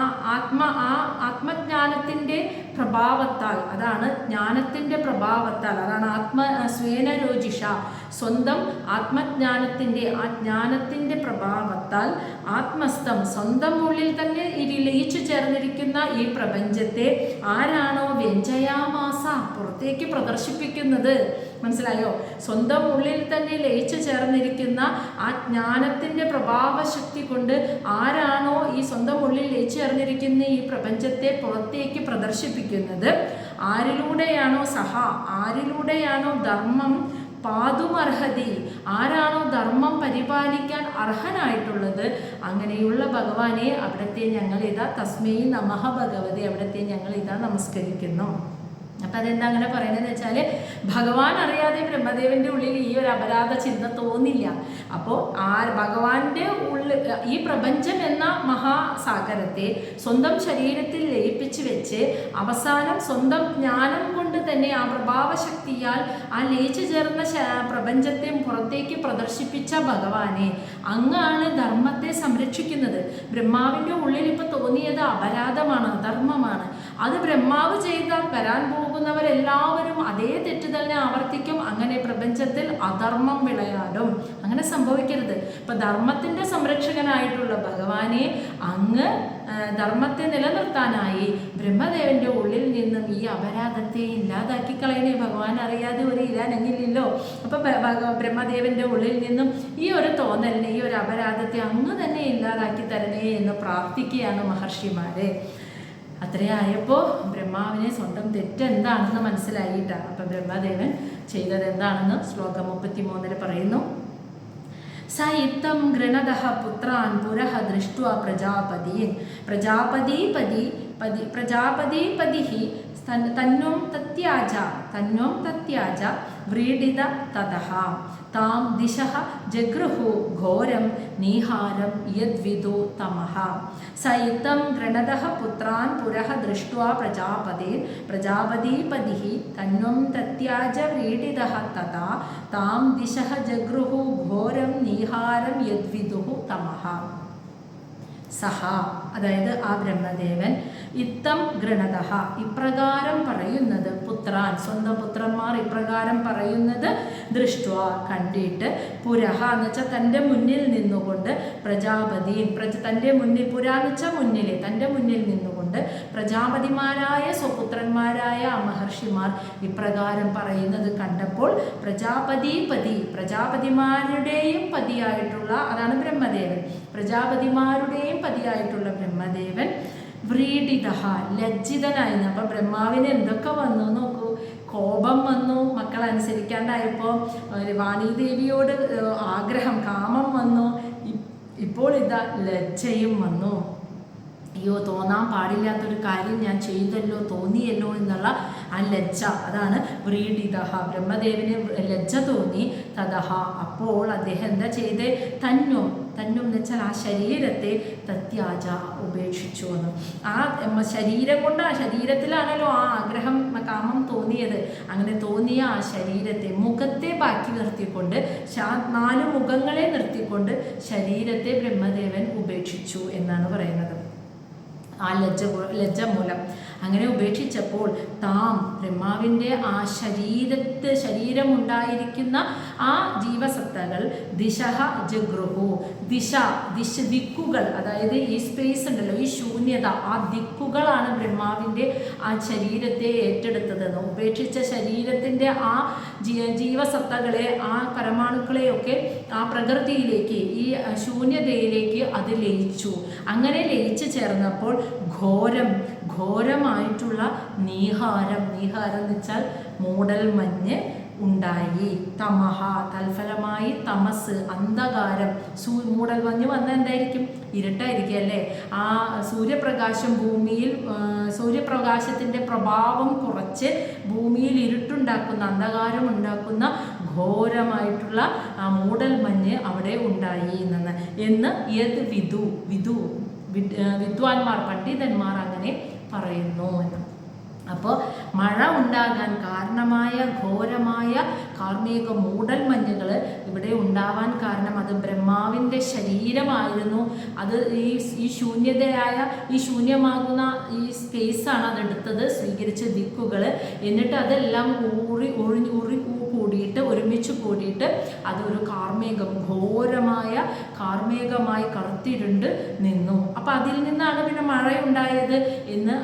ആത്മജ്ഞാനത്തിൻ്റെ പ്രഭാവത്താൽ, അതാണ് ജ്ഞാനത്തിൻ്റെ പ്രഭാവത്താൽ, അതാണ് സ്വേന രോചിഷ സ്വന്തം ആത്മജ്ഞാനത്തിൻ്റെ ആ ജ്ഞാനത്തിൻ്റെ പ്രഭാവത്താൽ ആത്മസ്ഥം സ്വന്തം ഉള്ളിൽ തന്നെ ലയിച്ചു ചേർന്നിരിക്കുന്ന ഈ പ്രപഞ്ചത്തെ ആരാണോ വ്യഞ്ജയാമാസ പുറത്തേക്ക് പ്രദർശിപ്പിക്കുന്നത്, മനസ്സിലായോ? സ്വന്തം ഉള്ളിൽ തന്നെ ലയിച്ചു ചേർന്നിരിക്കുന്ന ആ ജ്ഞാനത്തിൻ്റെ പ്രഭാവശക്തി കൊണ്ട് ആരാണോ ഈ സ്വന്തം സ്വന്തം ഉള്ളിൽ ലയിച്ചേർന്നിരിക്കുന്ന ഈ പ്രപഞ്ചത്തെ പുറത്തേക്ക് പ്രദർശിപ്പിക്കുന്നത് ആരിലൂടെയാണോ ആരിലൂടെയാണോ ധർമ്മം പാതുമർഹതി, ആരാണോ ധർമ്മം പരിപാലിക്കാൻ അർഹനായിട്ടുള്ളത്, അങ്ങനെയുള്ള ഭഗവാനെ അവിടത്തെ ഞങ്ങൾ ഇതാ തസ്മൈ നമഃ ഭഗവതി, അവിടത്തെ ഞങ്ങൾ ഇതാ നമസ്കരിക്കുന്നു. അപ്പം അതെന്താ അങ്ങനെ പറയുന്നതെന്ന് വെച്ചാൽ ഭഗവാൻ അറിയാതെ ബ്രഹ്മദേവൻ്റെ ഉള്ളിൽ ഈ ഒരു അപരാധ ചിന്ത തോന്നില്ല. അപ്പോൾ ഭഗവാന്റെ ഉള്ളിൽ ഈ പ്രപഞ്ചം എന്ന മഹാസാഗരത്തെ സ്വന്തം ശരീരത്തിൽ ലയിപ്പിച്ച് വെച്ച് അവസാനം സ്വന്തം ജ്ഞാനം കൊണ്ട് തന്നെ ആ പ്രഭാവശക്തിയാൽ ആ ലയിച്ചു ചേർന്ന പ്രപഞ്ചത്തെ പുറത്തേക്ക് പ്രദർശിപ്പിച്ച ഭഗവാനെ അങ്ങാണ് ധർമ്മത്തെ സംരക്ഷിക്കുന്നത്. ബ്രഹ്മാവിൻ്റെ ഉള്ളിൽ ഇപ്പോൾ തോന്നിയത് അപരാധമാണ്, അധർമ്മമാണ്. അത് ബ്രഹ്മാവ് ചെയ്താൽ വരാൻ പോകുന്നവരെല്ലാവരും അതേ തെറ്റ് തന്നെ ആവർത്തിക്കും. അങ്ങനെ പ്രപഞ്ചത്തിൽ അധർമ്മം വിളയാടും. അങ്ങനെ സംഭവിക്കരുത്. ഇപ്പം ധർമ്മത്തിൻ്റെ സംരക്ഷകനായിട്ടുള്ള ഭഗവാനെ അങ്ങ് ധർമ്മത്തെ നിലനിർത്താനായി ബ്രഹ്മദേവൻ്റെ ഉള്ളിൽ നിന്നും ഈ അപരാധത്തെ ഇല്ലാതാക്കി കളയണേ. ഭഗവാൻ അറിയാതെ ഒരു ഇരാനങ്ങില്ലല്ലോ. അപ്പം ബ്രഹ്മദേവൻ്റെ ഉള്ളിൽ നിന്നും ഈ ഒരു തോന്നലിനെ, ഈ ഒരു അപരാധത്തെ അങ്ങ് തന്നെ ഇല്ലാതാക്കി തരണേ എന്ന് പ്രാർത്ഥിക്കുകയാണ് മഹർഷിമാരെ. അത്രയായപ്പോൾ ബ്രഹ്മാവിനെ സ്വന്തം തെറ്റെന്താണെന്ന് മനസ്സിലായിട്ടാണ്. അപ്പം ബ്രഹ്മദേവൻ ചെയ്തത് എന്താണെന്ന് ശ്ലോകം 33 പറയുന്നു. സ ഇത്തം ഗൃണദഃ പുത്രാൻ പുരഃ ദൃഷ്ട്വാ പ്രജാപതീൻ പ്രജാപതിഃ തന്വം തത്യാജ വ്രീഡിത തതഃ താം ദിശഃ ജഗൃഹു ഘോരം നീഹാരം യദ്വിദു തമഃ. സ ഇത്തം ഗൃണദഃ പുത്രാൻ പുരഃ ദൃഷ്ട്വാ പ്രജാപതിഃ തന്വം തത്യാജ വ്രീഡിതഃ തഥാ താം ദിശഃ ജഗൃഹു ഘോരം നീഹാരം യദ്വിദു തമഃ. സഹ, അതായത് ആ ബ്രഹ്മദേവൻ, ഇത്തം ഗൃണതഃ, ഇപ്രകാരം പറയുന്നത്, പുത്രാൻ, സ്വന്തം പുത്രന്മാർ ഇപ്രകാരം പറയുന്നത്, ദൃഷ്ട്വ, കണ്ടിട്ട്, പുരഹ എന്ന് വെച്ചാൽ തൻ്റെ മുന്നിൽ നിന്നുകൊണ്ട്, പ്രജാപതി, തൻ്റെ മുന്നിൽ, പുര എന്ന് വെച്ചാൽ മുന്നിലെ, തൻ്റെ മുന്നിൽ നിന്നുകൊണ്ട് പ്രജാപതിമാരായ സ്വപുത്രന്മാരായ ആ മഹർഷിമാർ ഇപ്രകാരം പറയുന്നത് കണ്ടപ്പോൾ പ്രജാപതിമാരുടെയും പതിയായിട്ടുള്ള, അതാണ് ബ്രഹ്മദേവൻ, പ്രജാപതിമാരുടെയും പതിയായിട്ടുള്ള ബ്രഹ്മദേവൻ വ്രീഡിതഃ, ലജ്ജിതനായി. അപ്പം ബ്രഹ്മാവിന് എന്തൊക്കെ വന്നു നോക്കൂ. കോപം വന്നു, മക്കൾ അനുസരിക്കാണ്ടായപ്പോൾ വാണീദേവിയോട് ആഗ്രഹം, കാമം വന്നു. ഇപ്പോൾ ഇതാ ലജ്ജയും വന്നു. അയ്യോ, തോന്നാൻ പാടില്ലാത്തൊരു കാര്യം ഞാൻ ചെയ്തല്ലോ, തോന്നിയല്ലോ എന്നുള്ള ആ ലജ്ജ, അതാണ് വ്രീഡിതഃ. ബ്രഹ്മദേവന് ലജ്ജ തോന്നി. തതഃ, അപ്പോൾ അദ്ദേഹം എന്താ ചെയ്തേ? തന്വം എന്ന് വെച്ചാൽ ആ ശരീരത്തെ തത്യാജ, ഉപേക്ഷിച്ചു എന്ന്. ആ ശരീരം കൊണ്ട്, ആ ശരീരത്തിലാണല്ലോ ആ ആഗ്രഹം, കാമം തോന്നിയത്. അങ്ങനെ തോന്നിയ ആ ശരീരത്തെ, മുഖത്തെ ബാക്കി നിർത്തിക്കൊണ്ട്, 4 മുഖങ്ങളെ നിർത്തിക്കൊണ്ട് ശരീരത്തെ ബ്രഹ്മദേവൻ ഉപേക്ഷിച്ചു എന്നാണ് പറയുന്നത്. ആ ലജ്ജ മൂലം അങ്ങനെ ഉപേക്ഷിച്ചപ്പോൾ താം, ബ്രഹ്മാവിൻ്റെ ആ ശരീരമുണ്ടായിരിക്കുന്ന ആ ജീവസത്തകൾ ദിശഃ ജഗൃഹു, ദിക്കുകൾ, അതായത് ഈ സ്പേസ് ഉണ്ടല്ലോ, ഈ ശൂന്യത, ആ ദിക്കുകളാണ് ബ്രഹ്മാവിൻ്റെ ആ ശരീരത്തെ ഏറ്റെടുത്തതെന്ന്. ഉപേക്ഷിച്ച ശരീരത്തിൻ്റെ ആ ജീവസത്തകളെ, ആ പരമാണുക്കളെയൊക്കെ ആ പ്രകൃതിയിലേക്ക്, ഈ ശൂന്യതയിലേക്ക് അത് ലയിച്ചു. അങ്ങനെ ലയിച്ചു ചേർന്നപ്പോൾ ഘോരമായിട്ടുള്ള നീഹാരം എന്ന് വെച്ചാൽ മൂടൽ മഞ്ഞ് ഉണ്ടായി. തമഹ, തൽഫലമായി തമസ്, അന്ധകാരം. മൂടൽ മഞ്ഞ് വന്നാൽ എന്തായിരിക്കും? ഇരുട്ടായിരിക്കും അല്ലേ? ആ സൂര്യപ്രകാശം ഭൂമിയിൽ, സൂര്യപ്രകാശത്തിൻ്റെ പ്രഭാവം കുറച്ച് ഭൂമിയിൽ ഇരുട്ടുണ്ടാക്കുന്ന, അന്ധകാരം ഉണ്ടാക്കുന്ന ഘോരമായിട്ടുള്ള ആ മൂടൽ മഞ്ഞ് അവിടെ ഉണ്ടായി എന്ന് വിദ്വാൻമാർ, പണ്ഡിതന്മാർ അങ്ങനെ പറയുന്നു എന്ന്. അപ്പോൾ മഴ ഉണ്ടാകാൻ കാരണമായ ഘോരമായ കാർമേഘ മൂടൽ മഞ്ഞുകൾ ഇവിടെ ഉണ്ടാവാൻ കാരണം അത് ബ്രഹ്മാവിൻ്റെ ശരീരമായിരുന്നു. അത് ഈ ശൂന്യതയായ, ഈ ശൂന്യമാകുന്ന ഈ സ്പേസാണ് അതെടുത്തത്, സ്വീകരിച്ച ദിക്കുകൾ. എന്നിട്ട് അതെല്ലാം ഒരുമിച്ച് കൂടിയിട്ട് അതൊരു കാർമേഘം, ഘോരമായ കാർമേഘമായി കറുത്തിരുണ്ട് നിന്നു. അപ്പം അതിൽ നിന്നാണ് പിന്നെ മഴയുണ്ടായത് എന്ന്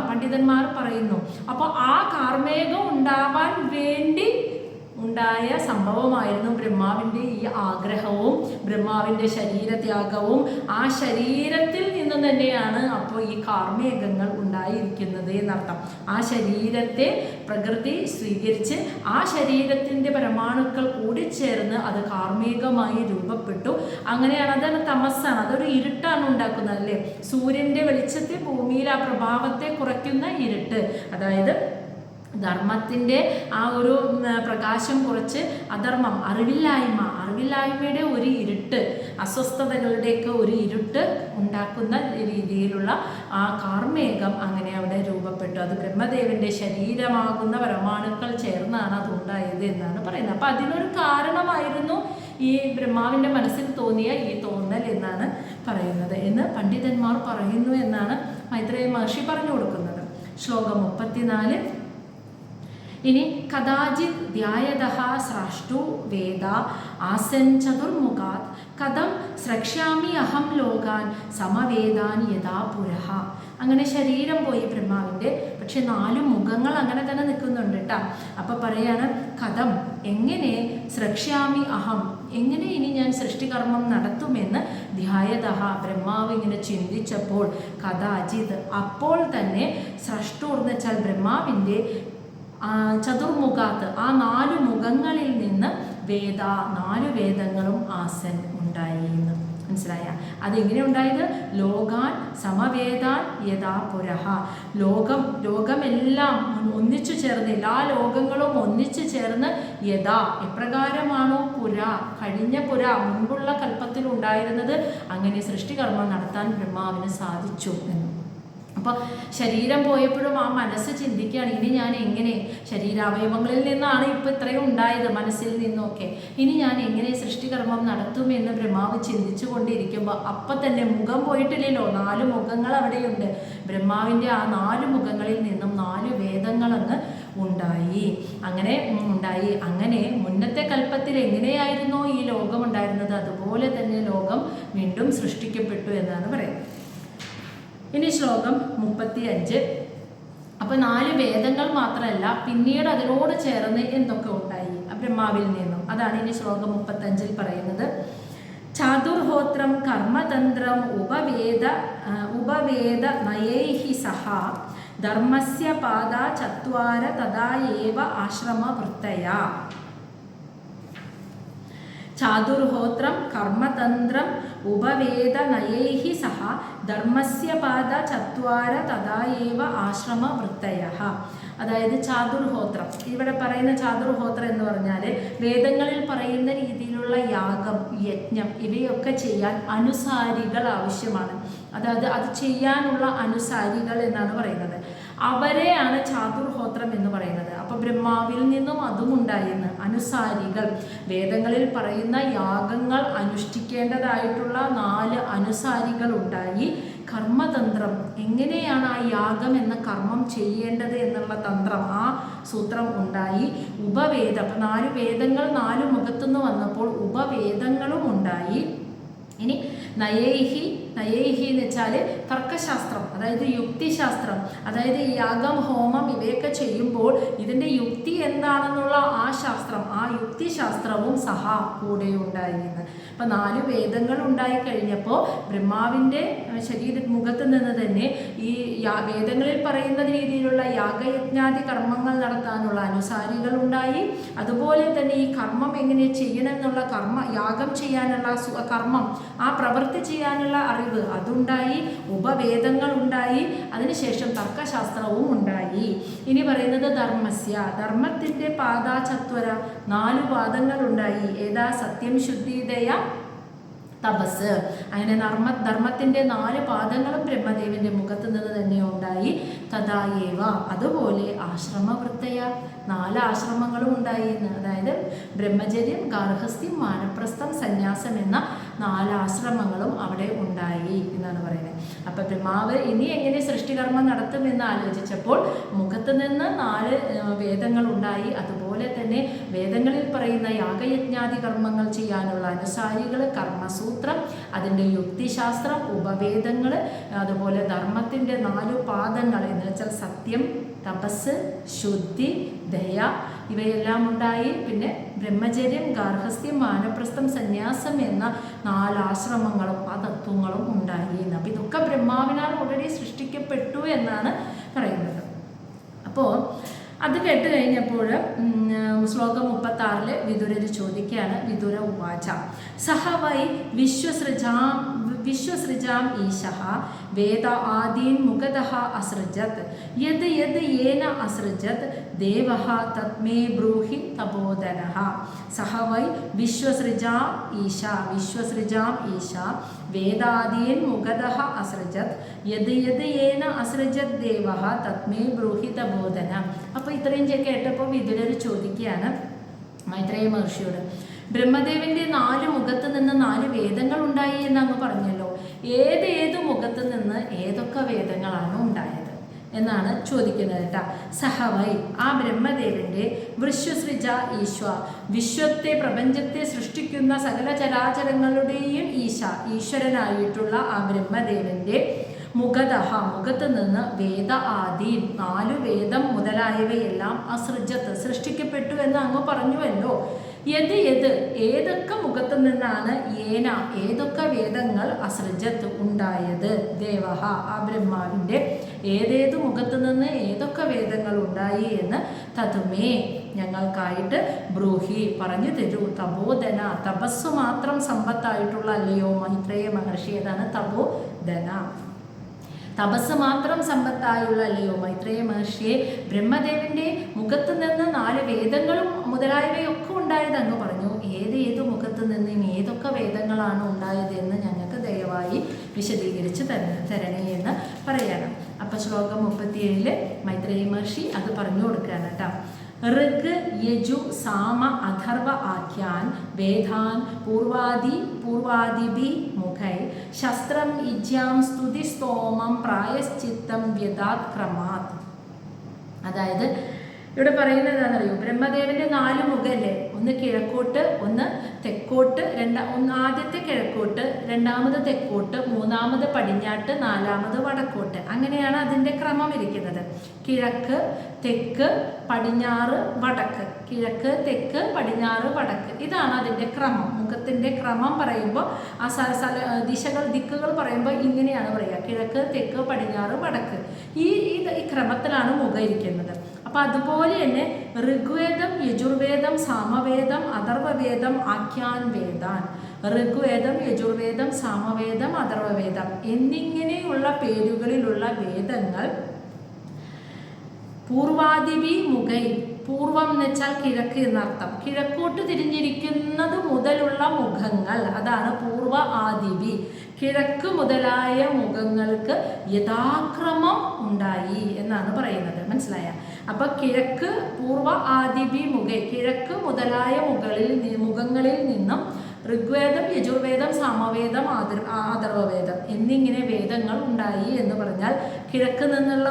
പണ്ഡിതന്മാർ പറയുന്നു. അപ്പോൾ ആ കാർമേഘം ഉണ്ടാവാൻ വേണ്ടി ഉണ്ടായ സംഭവമായിരുന്നു ബ്രഹ്മാവിൻ്റെ ഈ ആഗ്രഹവും ബ്രഹ്മാവിൻ്റെ ശരീരത്യാഗവും. ആ ശരീരത്തിൽ നിന്നും തന്നെയാണ് അപ്പോൾ ഈ കാർമേഘങ്ങൾ ഉണ്ടായിരിക്കുന്നത് എന്നർത്ഥം. ആ ശരീരത്തെ പ്രകൃതി സ്വീകരിച്ച് ആ ശരീരത്തിൻ്റെ പരമാണുക്കൾ കൂടിച്ചേർന്ന് അത് കാർമേഘമായി രൂപപ്പെട്ടു. അങ്ങനെയാണ്, അതാണ് തമസ്സാണ്, അതൊരു ഇരുട്ടാണ് ഉണ്ടാക്കുന്നത് അല്ലേ. സൂര്യൻ്റെ വെളിച്ചത്തെ ഭൂമിയിൽ ആ പ്രഭാവത്തെ കുറയ്ക്കുന്ന ഇരുട്ട്, അതായത് ധർമ്മത്തിൻ്റെ ആ ഒരു പ്രകാശം കുറച്ച് അധർമ്മം, അറിവില്ലായ്മയുടെ ഒരു ഇരുട്ട്, അസ്വസ്ഥതകളുടെയൊക്കെ ഒരു ഇരുട്ട് ഉണ്ടാക്കുന്ന രീതിയിലുള്ള ആ കാർമേഘം അങ്ങനെ അവിടെ രൂപപ്പെട്ടു. അത് ബ്രഹ്മദേവൻ്റെ ശരീരമാകുന്ന പരമാണുക്കൾ ചേർന്നാണ് അതുണ്ടായത് എന്നാണ് പറയുന്നത്. അപ്പം അതിനൊരു കാരണമായിരുന്നു ഈ ബ്രഹ്മാവിൻ്റെ മനസ്സിൽ തോന്നിയ ഈ തോന്നൽ എന്നാണ് പറയുന്നത് എന്ന് പണ്ഡിതന്മാർ പറയുന്നു എന്നാണ് മൈത്രേയ മഹർഷി പറഞ്ഞു കൊടുക്കുന്നത്. ശ്ലോകം 34. ഇനി കഥാചിത് ധ്യായതഃ സ്രഷ്ടു വേദ ആസൻ ചതുർമുഖാത് കഥം സ്രക്ഷ്യാമി അഹം ലോകാൻ സമവേദാൻ യഥാ പുരഃ. അങ്ങനെ ശരീരം പോയി ബ്രഹ്മാവിൻ്റെ, പക്ഷെ 4 മുഖങ്ങൾ അങ്ങനെ തന്നെ നിൽക്കുന്നുണ്ട് കേട്ടോ. അപ്പം പറയാണ് കഥം, എങ്ങനെ, സ്രക്ഷ്യാമി അഹം, എങ്ങനെ ഇനി ഞാൻ സൃഷ്ടികർമ്മം നടത്തുമെന്ന് ധ്യായതഃ ബ്രഹ്മാവ് ഇങ്ങനെ ചിന്തിച്ചപ്പോൾ കഥാചിത് അപ്പോൾ തന്നെ സ്രഷ്ടൂർ എന്ന് വെച്ചാൽ ബ്രഹ്മാവിൻ്റെ ചതുർമുഖാത്ത് ആ 4 മുഖങ്ങളിൽ നിന്ന് 4 വേദങ്ങളും ആസൻ ഉണ്ടായി എന്ന് മനസ്സിലായ. അതെങ്ങനെ ഉണ്ടായത്? ലോകാൻ സമവേദാൻ യഥാ പുരഃ. ലോകമെല്ലാം ഒന്നിച്ചു ചേർന്ന്, എല്ലാ ലോകങ്ങളും ഒന്നിച്ചു ചേർന്ന് യഥാ എപ്രകാരമാണോ കഴിഞ്ഞ മുൻപുള്ള കൽപ്പത്തിൽ ഉണ്ടായിരുന്നത് അങ്ങനെ സൃഷ്ടികർമ്മം നടത്താൻ ബ്രഹ്മാവിന് സാധിച്ചു എന്ന്. അപ്പോൾ ശരീരം പോയപ്പോഴും ആ മനസ്സ് ചിന്തിക്കുകയാണ്, ഇനി ഞാൻ എങ്ങനെ, ശരീരാവയവങ്ങളിൽ നിന്നാണ് ഇപ്പോൾ ഇത്രയും ഉണ്ടായത്, മനസ്സിൽ നിന്നൊക്കെ, ഇനി ഞാൻ എങ്ങനെ സൃഷ്ടികർമ്മം നടത്തുമെന്ന് ബ്രഹ്മാവ് ചിന്തിച്ചു കൊണ്ടിരിക്കുമ്പോൾ അപ്പം തന്നെ മുഖം പോയിട്ടില്ലല്ലോ, 4 മുഖങ്ങൾ അവിടെയുണ്ട്. ബ്രഹ്മാവിൻ്റെ ആ 4 മുഖങ്ങളിൽ നിന്നും 4 വേദങ്ങളങ്ങ് ഉണ്ടായി. അങ്ങനെ മുന്നത്തെ കൽപ്പത്തിൽ എങ്ങനെയായിരുന്നോ ഈ ലോകം ഉണ്ടായിരുന്നത് അതുപോലെ തന്നെ ലോകം വീണ്ടും സൃഷ്ടിക്കപ്പെട്ടു എന്നാണ് പറയുന്നത്. ഇനി ശ്ലോകം 35. അപ്പോൾ 4 വേദങ്ങൾ മാത്രമല്ല, പിന്നീട് അതിനോട് ചേർന്ന് എന്തൊക്കെ ഉണ്ടായി ബ്രഹ്മാവിൽ നിന്നും, അതാണ് ഇനി ശ്ലോകം 35 പറയുന്നത്. ചാതുർഹോത്രം കർമ്മതന്ത്രം ഉപവേദ നയൈഹി സഹ ധർമ്മസ്യ പാദാ ചത്വാര തഥാ ഏവ ആശ്രമവൃത്തയാ. ചാതുർഹോത്രം കർമ്മതന്ത്രം ഉപവേദ നയൈഹി സഹ ധർമ്മസ്യ പാദ ചത്വാര തഥാ ഏവ ആശ്രമവൃത്തയഃ. അതായത് ചാതുർഹോത്രം, ഇവിടെ പറയുന്ന ചാതുർഹോത്രം എന്ന് പറഞ്ഞാൽ വേദങ്ങളിൽ പറയുന്ന രീതിയിലുള്ള യാഗം, യജ്ഞം ഇവയൊക്കെ ചെയ്യാൻ അനുസാരികൾ ആവശ്യമാണ്. അതായത് അത് ചെയ്യാനുള്ള അനുസാരികൾ എന്നാണ് പറയുന്നത്. അവരെയാണ് ചാതുർഹോത്രം എന്ന് പറയുന്നത്. അപ്പോൾ ബ്രഹ്മാവിൽ നിന്നും അതും ഉണ്ടായിരുന്നു, അനുസാരികൾ. വേദങ്ങളിൽ പറയുന്ന യാഗങ്ങൾ അനുഷ്ഠിക്കേണ്ടതായിട്ടുള്ള 4 അനുസാരികൾ ഉണ്ടായി. കർമ്മതന്ത്രം, എങ്ങനെയാണ് ആ യാഗം എന്ന കർമ്മം ചെയ്യേണ്ടത് എന്നുള്ള തന്ത്രം, ആ സൂത്രം ഉണ്ടായി. ഉപവേദ, അപ്പം 4 വേദങ്ങൾ 4 മുഖത്തുനിന്ന് വന്നപ്പോൾ ഉപവേദങ്ങളും ഉണ്ടായി. ഇനി നയൈഹി എന്ന് വെച്ചാൽ തർക്കശാസ്ത്രം, അതായത് യുക്തിശാസ്ത്രം. അതായത് യാഗം, ഹോമം ഇവയൊക്കെ ചെയ്യുമ്പോൾ ഇതിൻ്റെ യുക്തി എന്താണെന്നുള്ള ആ ശാസ്ത്രം, ആ യുക്തിശാസ്ത്രവും സഹ കൂടെ ഉണ്ടായിരുന്നു. അപ്പം 4 വേദങ്ങൾ ഉണ്ടായിക്കഴിഞ്ഞപ്പോൾ ബ്രഹ്മാവിൻ്റെ മുഖത്ത് നിന്ന് തന്നെ ഈ വേദങ്ങളിൽ പറയുന്ന രീതിയിലുള്ള യാഗയജ്ഞാദി കർമ്മങ്ങൾ നടത്താനുള്ള അനുസാരികൾ ഉണ്ടായി. അതുപോലെ തന്നെ ഈ കർമ്മം എങ്ങനെ ചെയ്യണം എന്നുള്ള യാഗം ചെയ്യാനുള്ള കർമ്മം, ആ പ്രവൃത്തി ചെയ്യാനുള്ള അറിവ് അതുണ്ടായി. ഉപവേദങ്ങൾ ഉണ്ടായി. അതിനുശേഷം തർക്കശാസ്ത്രവും ഉണ്ടായി. ഇനി പറയുന്നത് ധർമ്മത്തിൻ്റെ പാദാചത്വര 4 പാദങ്ങൾ ഉണ്ടായി. ഏതാ? സത്യം, ശുദ്ധി, ദയ, തപസ്. അങ്ങനെ ധർമ്മത്തിൻ്റെ 4 പാദങ്ങളും ബ്രഹ്മദേവന്റെ മുഖത്ത് നിന്ന് തന്നെ ഉണ്ടായി. തഥായേവ, അതുപോലെ ആശ്രമവൃത്തയ 4 ആശ്രമങ്ങളും ഉണ്ടായി. അതായത് ബ്രഹ്മചര്യം, ഗാർഹസ്ഥ്യം, വാനപ്രസ്ഥം, സന്യാസം എന്ന 4 ആശ്രമങ്ങളും അവിടെ ഉണ്ടായി എന്നാണ് പറയുന്നത്. അപ്പം ബ്രഹ്മാവ് ഇനി എങ്ങനെ സൃഷ്ടികർമ്മം നടത്തുമെന്ന് ആലോചിച്ചപ്പോൾ മുഖത്ത് നിന്ന് 4 വേദങ്ങൾ ഉണ്ടായി. അതുപോലെ തന്നെ വേദങ്ങളിൽ പറയുന്ന യാഗയജ്ഞാദി കർമ്മങ്ങൾ ചെയ്യാനുള്ള അനുസാരികൾ, കർമ്മസൂത്രം, അതിൻ്റെ യുക്തിശാസ്ത്രം, ഉപവേദങ്ങൾ, അതുപോലെ ധർമ്മത്തിൻ്റെ 4 പാദങ്ങൾ എന്ന് വെച്ചാൽ സത്യം, തപസ്, ശുദ്ധി, ദയ ഇവയെല്ലാം ഉണ്ടായി. പിന്നെ ബ്രഹ്മചര്യം, ഗാർഹസ്ഥ്യം, വാനപ്രസ്ഥം, സന്യാസം എന്ന 4 ആശ്രമങ്ങളും ആ തത്വങ്ങളും ഉണ്ടായി എന്ന്. അപ്പോൾ ഇതൊക്കെ ബ്രഹ്മാവിനാൽ ഓൾറെഡി സൃഷ്ടിക്കപ്പെട്ടു എന്നാണ് പറയുന്നത്. അപ്പോൾ അത് കേട്ട് കഴിഞ്ഞപ്പോൾ ശ്ലോകം 36 വിദുരർ ചോദിക്കുകയാണ്. വിദുര ഉവാച സഹ വൈ വിശ്വസൃജാം ഈശഃ വേദ ആദീൻ മുഖതഃ അസൃജത് യത് യത് യേന അസൃജത് ദേവഃ തത്മേ ബ്രൂഹി തപോധനഃ. സഹ വൈ വിശ്വസൃജാം ഈശ വേദാദീൻ മുഖതഃ അസൃജത് യത് യത് യേന അസൃജത് ദേവഃ തത്മേ ബ്രൂഹി തപോധന. അപ്പോൾ ഇത്രയും കേട്ടപ്പോൾ വിദുരർ ചോദിക്കുകയാണ് മൈത്രേയ മഹർഷിയോട്, ബ്രഹ്മദേവന്റെ 4 മുഖത്ത് നിന്ന് 4 വേദങ്ങൾ ഉണ്ടായി എന്ന് അങ്ങ് പറഞ്ഞല്ലോ. ഏത് മുഖത്ത് നിന്ന് ഏതൊക്കെ വേദങ്ങളാണ് ഉണ്ടായത് എന്നാണ് ചോദിക്കുന്നത് കേട്ടാ. സഹവൈ ആ ബ്രഹ്മദേവന്റെ വൃശ്വസൃജ വിശ്വത്തെ പ്രപഞ്ചത്തെ സൃഷ്ടിക്കുന്ന സകല ചരാചരങ്ങളുടെയും ഈശ്വരനായിട്ടുള്ള ആ ബ്രഹ്മദേവന്റെ മുഖത്ത് നിന്ന് വേദ ആദീൻ 4 വേദം മുതലായവയെല്ലാം അസൃജത്ത് സൃഷ്ടിക്കപ്പെട്ടു എന്ന് അങ്ങ് പറഞ്ഞുവല്ലോ. ഏതൊക്കെ മുഖത്ത് നിന്നാണ് ഏതൊക്കെ വേദങ്ങൾ അസൃജത്ത് ഉണ്ടായത്? ദേവഹ ആ ബ്രഹ്മാവിൻ്റെ ഏതേത് മുഖത്ത് നിന്ന് ഏതൊക്കെ വേദങ്ങൾ ഉണ്ടായി എന്ന് തതുമേ ഞങ്ങൾക്കായിട്ട് ബ്രൂഹി പറഞ്ഞു തരൂ. തപോധന തപസ്സു മാത്രം സമ്പത്തായിട്ടുള്ള അല്ലയോ മൈത്രേയ മഹർഷി, ഏതാണ് തപോധന. തപസ് മാത്രം സമ്പത്തായുള്ള അല്ലയോ മൈത്രേയ മഹർഷിയെ, ബ്രഹ്മദേവന്റെ മുഖത്ത് നിന്ന് 4 വേദങ്ങളും മുതലായവയൊക്കെ ഉണ്ടായത് അങ്ങ് പറഞ്ഞു. ഏത് മുഖത്ത് നിന്ന് ഏതൊക്കെ വേദങ്ങളാണ് ഉണ്ടായത് എന്ന് ഞങ്ങൾക്ക് ദയവായി വിശദീകരിച്ച് തരണേ എന്ന് പറയണം. അപ്പം ശ്ലോകം 37 മൈത്രേയ മഹർഷി അത് പറഞ്ഞു കൊടുക്കുകയാണ് കേട്ടോ. ഋഗ് യജു സാമ അഥർവ ആഖ്യാൻ വേദാൻ പൂർവാദിഭി മുഖൈ ശസ്ത്രം ഇജ്യാം സ്തുതി സ്തോമം പ്രായശ്ചിത്തം വ്യതാത് ക്രമാത്. അതായത് ഇവിടെ പറയുന്നത് എന്താണെന്നറിയോ, ബ്രഹ്മദേവന്റെ 4 മുഖല്ലേ, ഒന്ന് കിഴക്കോട്ട്, ഒന്ന് തെക്കോട്ട്, ആദ്യത്തെ കിഴക്കോട്ട്, രണ്ടാമത് തെക്കോട്ട്, മൂന്നാമത് പടിഞ്ഞാട്ട്, നാലാമത് വടക്കോട്ട്. അങ്ങനെയാണ് അതിൻ്റെ ക്രമം ഇരിക്കുന്നത്. കിഴക്ക്, തെക്ക്, പടിഞ്ഞാറ്, വടക്ക്. കിഴക്ക്, തെക്ക്, പടിഞ്ഞാറ്, വടക്ക്. ഇതാണ് അതിൻ്റെ ക്രമം. മുഖത്തിൻ്റെ ക്രമം പറയുമ്പോൾ ആ ദിക്കുകൾ പറയുമ്പോൾ ഇങ്ങനെയാണ് പറയുക: കിഴക്ക്, തെക്ക്, പടിഞ്ഞാറ്, വടക്ക്. ഈ ക്രമത്തിലാണ് മുഖം ഇരിക്കുന്നത്. അപ്പം അതുപോലെ തന്നെ ഋഗ്വേദം, യജുർവേദം, സാമവേദം, അഥർവവേദം, ആഖ്യാൻ വേദാൻ. ഋഗ്വേദം, യജുർവേദം, സാമവേദം, അഥർവവേദം എന്നിങ്ങനെയുള്ള പേരുകളിലുള്ള വേദങ്ങൾ പൂർവാദിവി മുഖൈ, പൂർവം എന്ന് വെച്ചാൽ കിഴക്ക് എന്നർത്ഥം. കിഴക്കോട്ട് തിരിഞ്ഞിരിക്കുന്നത് മുതലുള്ള മുഖങ്ങൾ, അതാണ് പൂർവ ആദിവി. കിഴക്ക് മുതലായ മുഖങ്ങൾക്ക് യഥാക്രമം ഉണ്ടായി എന്നാണ് പറയുന്നത്. മനസ്സിലായ? അപ്പൊ കിഴക്ക് പൂർവ ആദിവി മുഖൈ, കിഴക്ക് മുതലായ മുഖങ്ങളിൽ നിന്നും ഋഗ്വേദം, യജുർവേദം, സാമവേദം, അഥർവവേദം എന്നിങ്ങനെ വേദങ്ങൾ ഉണ്ടായി എന്ന് പറഞ്ഞാൽ കിഴക്ക് നിന്നുള്ള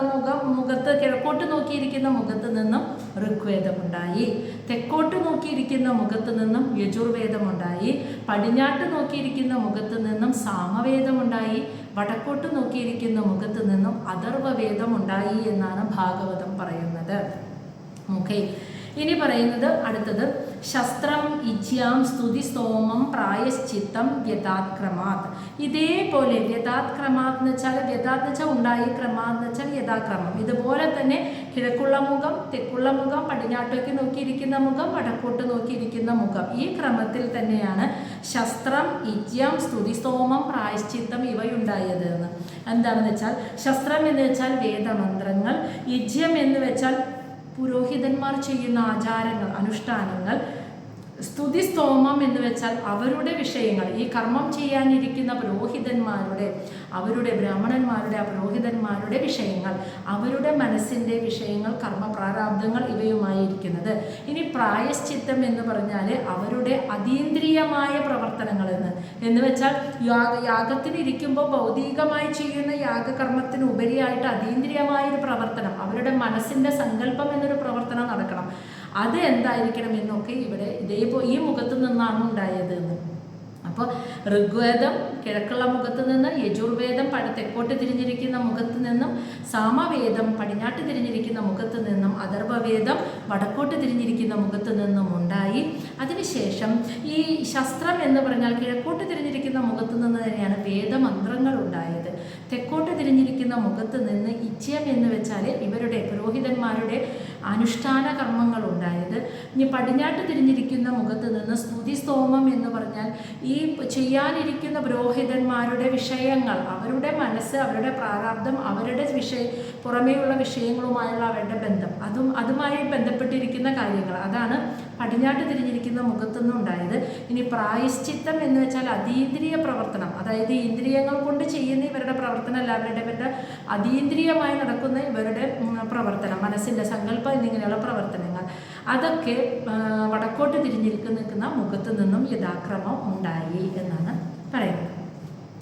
മുഖത്ത് കിഴക്കോട്ട് നോക്കിയിരിക്കുന്ന മുഖത്ത് നിന്നും ഋഗ്വേദം ഉണ്ടായി, തെക്കോട്ട് നോക്കിയിരിക്കുന്ന മുഖത്ത് നിന്നും യജുർവേദം ഉണ്ടായി, പടിഞ്ഞാട്ട് നോക്കിയിരിക്കുന്ന മുഖത്ത് നിന്നും സാമവേദം ഉണ്ടായി, വടക്കോട്ട് നോക്കിയിരിക്കുന്ന മുഖത്ത് നിന്നും അഥർവവേദം ഉണ്ടായി എന്നാണ് ഭാഗവതം പറയുന്നത്. ഓക്കെ, ഇനി പറയുന്നത് അടുത്തത് ശസ്ത്രം ഇജ്യാം സ്തുതി സ്തോമം പ്രായശ്ചിത്തം വ്യതാത്ക്രമാത്. ഇതേപോലെ വ്യതാത്ക്രമാത് എന്ന് വെച്ചാൽ ഉണ്ടായി, ക്രമാത് എന്ന് വെച്ചാൽ യഥാക്രമം. ഇതുപോലെ തന്നെ കിഴക്കുള്ള മുഖം, തെക്കുള്ള മുഖം, പടിഞ്ഞാട്ടേക്ക് നോക്കിയിരിക്കുന്ന മുഖം, വടക്കോട്ട് നോക്കിയിരിക്കുന്ന മുഖം, ഈ ക്രമത്തിൽ തന്നെയാണ് ശസ്ത്രം ഇജ്യം സ്തുതി സ്തോമം പ്രായശ്ചിത്തം ഇവയുണ്ടായത് എന്ന്. എന്താണെന്ന് വെച്ചാൽ ശസ്ത്രം എന്ന് വെച്ചാൽ വേദമന്ത്രങ്ങൾ, ഇജ്യം എന്ന് വെച്ചാൽ പുരോഹിതന്മാർ ചെയ്യുന്ന ആചാരങ്ങൾ, അനുഷ്ഠാനങ്ങൾ, സ്തുതി സ്തോമം എന്ന് വെച്ചാൽ അവരുടെ വിഷയങ്ങൾ, ഈ കർമ്മം ചെയ്യാനിരിക്കുന്ന അവരുടെ ബ്രാഹ്മണന്മാരുടെ പുരോഹിതന്മാരുടെ വിഷയങ്ങൾ, അവരുടെ മനസ്സിൻ്റെ വിഷയങ്ങൾ, കർമ്മ പ്രാരാബ്ദങ്ങൾ ഇവയുമായിരിക്കുന്നത്. ഇനി പ്രായശ്ചിത്തം എന്ന് പറഞ്ഞാൽ അവരുടെ അതീന്ദ്രിയമായ പ്രവർത്തനങ്ങൾ എന്ന് വെച്ചാൽ യാഗത്തിനിരിക്കുമ്പോൾ ഭൗതികമായി ചെയ്യുന്ന യാഗകർമ്മത്തിന് ഉപരിയായിട്ട് അതീന്ദ്രിയമായൊരു പ്രവർത്തനം, അവരുടെ മനസ്സിൻ്റെ സങ്കല്പം എന്നൊരു പ്രവർത്തനം നടക്കണം. അത് എന്തായിരിക്കണം എന്നൊക്കെ ഇവിടെ ഈ മുഖത്ത് നിന്നാണ് ഉണ്ടായത് എന്ന്. അപ്പോൾ ഋഗ്വേദം കിഴക്കുള്ള മുഖത്ത് നിന്ന്, യജുർവേദം തെക്കോട്ട് തിരിഞ്ഞിരിക്കുന്ന മുഖത്ത് നിന്നും, സാമവേദം പടിഞ്ഞാട്ട് തിരിഞ്ഞിരിക്കുന്ന മുഖത്ത് നിന്നും, അഥർവവേദം വടക്കോട്ട് തിരിഞ്ഞിരിക്കുന്ന മുഖത്ത് നിന്നും ഉണ്ടായി. അതിനുശേഷം ഈ ശസ്ത്രം എന്ന് പറഞ്ഞാൽ കിഴക്കോട്ട് തിരിഞ്ഞിരിക്കുന്ന മുഖത്ത് നിന്ന് തന്നെയാണ് വേദമന്ത്രങ്ങൾ ഉണ്ടായത്. തെക്കോട്ട് തിരിഞ്ഞിരിക്കുന്ന മുഖത്ത് നിന്ന് ഇച്ഛ്യം എന്ന് വെച്ചാൽ ഇവരുടെ പുരോഹിതന്മാരുടെ അനുഷ്ഠാന കർമ്മങ്ങൾ ഉണ്ടായത്. ഇനി പടിഞ്ഞാട്ട് തിരിഞ്ഞിരിക്കുന്ന മുഖത്ത് നിന്ന് സ്തുതി സ്തോമം എന്ന് പറഞ്ഞാൽ ഈ ചെയ്യാനിരിക്കുന്ന പുരോഹിതന്മാരുടെ വിഷയങ്ങൾ, അവരുടെ മനസ്സ്, അവരുടെ പ്രാരാബ്ദം, അവരുടെ പുറമേയുള്ള വിഷയങ്ങളുമായുള്ള അവരുടെ ബന്ധം, അതുമായി ബന്ധപ്പെട്ടിരിക്കുന്ന കാര്യങ്ങൾ, അതാണ് പടിഞ്ഞാട്ട് തിരിഞ്ഞിരിക്കുന്ന മുഖത്തുനിന്നുണ്ടായത്. ഇനി പ്രായശ്ചിത്തം എന്ന് വെച്ചാൽ അതീന്ദ്രിയ പ്രവർത്തനം, അതായത് ഇന്ദ്രിയങ്ങൾ കൊണ്ട് ചെയ്യുന്ന ഇവരുടെ പ്രവർത്തനമല്ല, അവരുടെ അതീന്ദ്രിയമായി നടക്കുന്ന ഇവരുടെ പ്രവർത്തനം, മനസ്സിൻ്റെ സങ്കല്പം എന്നിങ്ങനെയുള്ള പ്രവർത്തനങ്ങൾ, അതൊക്കെ വടക്കോട്ട് തിരിഞ്ഞിരിക്കുന്ന മുഖത്ത് നിന്നും യഥാക്രമം ഉണ്ടായി എന്നാണ് പറയുന്നത്.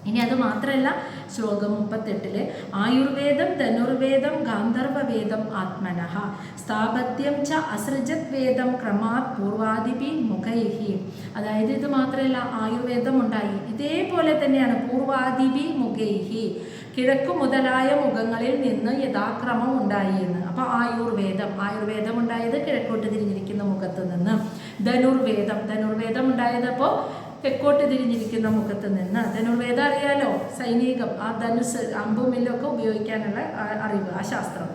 ഇനി അത് മാത്രമല്ല, ശ്ലോകം 38 ആയുർവേദം ധനുർവേദം ഗാന്ധർവവേദം ആത്മനഃ സ്ഥാപത്യം ച അസൃജത് വേദം ക്രമാത് പൂർവാദിപി മുഖൈഹി. അതായത് ഇത് മാത്രമല്ല, ആയുർവേദം ഉണ്ടായി. ഇതേപോലെ തന്നെയാണ് പൂർവാദിപി മുഖൈഹി, കിഴക്കു മുതലായ മുഖങ്ങളിൽ നിന്ന് യഥാക്രമം ഉണ്ടായി എന്ന്. അപ്പോൾ ആയുർവേദം ഉണ്ടായത് കിഴക്കോട്ട് തിരിഞ്ഞിരിക്കുന്ന മുഖത്ത് നിന്ന്. ധനുർവേദം ഉണ്ടായത് അപ്പോൾ തെക്കോട്ട് തിരിഞ്ഞിരിക്കുന്ന മുഖത്ത് നിന്ന്. ധനുർവേദം അറിയാലോ, സൈനികം, ആ ധനുസ് അമ്പുമില്ലൊക്കെ ഉപയോഗിക്കാനുള്ള അറിവ്, ആ ശാസ്ത്രം.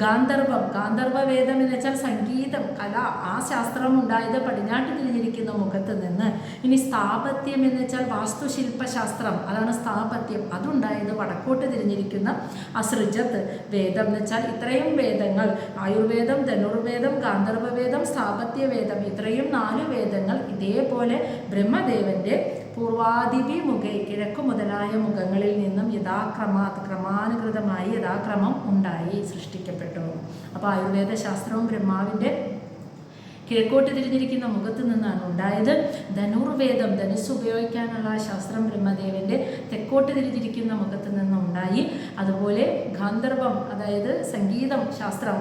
ഗാന്ധർവവേദം എന്ന് വെച്ചാൽ സംഗീതം, കല, ആ ശാസ്ത്രം ഉണ്ടായത് പടിഞ്ഞാട്ട് തിരിഞ്ഞിരിക്കുന്ന മുഖത്ത് നിന്ന്. ഇനി സ്ഥാപത്യം എന്ന് വെച്ചാൽ വാസ്തുശില്പശാസ്ത്രം, അതാണ് സ്ഥാപത്യം, അതുണ്ടായത് വടക്കോട്ട് തിരിഞ്ഞിരിക്കുന്ന അസൃജത്ത് വേദം എന്ന് വെച്ചാൽ ഇത്രയും വേദങ്ങൾ, ആയുർവേദം, ധനുർവേദം, ഗാന്ധർവവേദം, സ്ഥാപത്യവേദം, ഇത്രയും 4 വേദങ്ങൾ ഇതേപോലെ ബ്രഹ്മദേവന്റെ പൂർവാദിപി മുഖേ കിഴക്കു മുതലായ മുഖങ്ങളിൽ നിന്നും ക്രമാനുകൃതമായി യഥാക്രമം ഉണ്ടായി, സൃഷ്ടിക്കപ്പെട്ടു. അപ്പോൾ ആയുർവേദ ശാസ്ത്രവും ബ്രഹ്മാവിൻ്റെ കിഴക്കോട്ട് തിരിഞ്ഞിരിക്കുന്ന മുഖത്ത് നിന്നാണ് ഉണ്ടായത്. ധനുർവേദം, ധനുസ് ഉപയോഗിക്കാനുള്ള ശാസ്ത്രം ബ്രഹ്മദേവന്റെ തെക്കോട്ട് തിരിഞ്ഞിരിക്കുന്ന മുഖത്ത് നിന്നുണ്ടായി. അതുപോലെ ഗാന്ധർവം, അതായത് സംഗീതം ശാസ്ത്രം,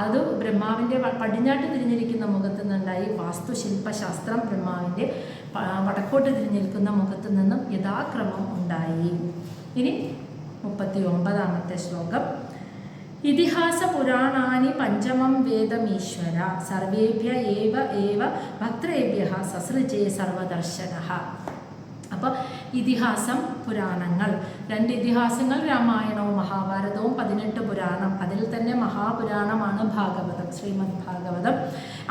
അത് ബ്രഹ്മാവിൻ്റെ പടിഞ്ഞാട്ട് തിരിഞ്ഞിരിക്കുന്ന മുഖത്ത് നിന്നുണ്ടായി. വാസ്തുശില്പശാസ്ത്രം ബ്രഹ്മാവിൻ്റെ വടക്കോട്ട് തിരിഞ്ഞിരിക്കുന്ന മുഖത്ത് നിന്നും യഥാക്രമം ഉണ്ടായി. ഇനി 39ാമത്തെ ശ്ലോകം. ഇതിഹാസ പുരാണാനി പഞ്ചമം വേദമീശ്വര സർവേഭ്യ ഏവ ഭക്തേഭ്യഃ സസൃജേ സർവദർശനഃ. അപ്പോൾ ഇതിഹാസം, പുരാണങ്ങൾ, 2 ഇതിഹാസങ്ങൾ, രാമായണവും മഹാഭാരതവും, 18 പുരാണം. അതിൽ തന്നെ മഹാപുരാണമാണ് ഭാഗവതം, ശ്രീമദ് ഭാഗവതം.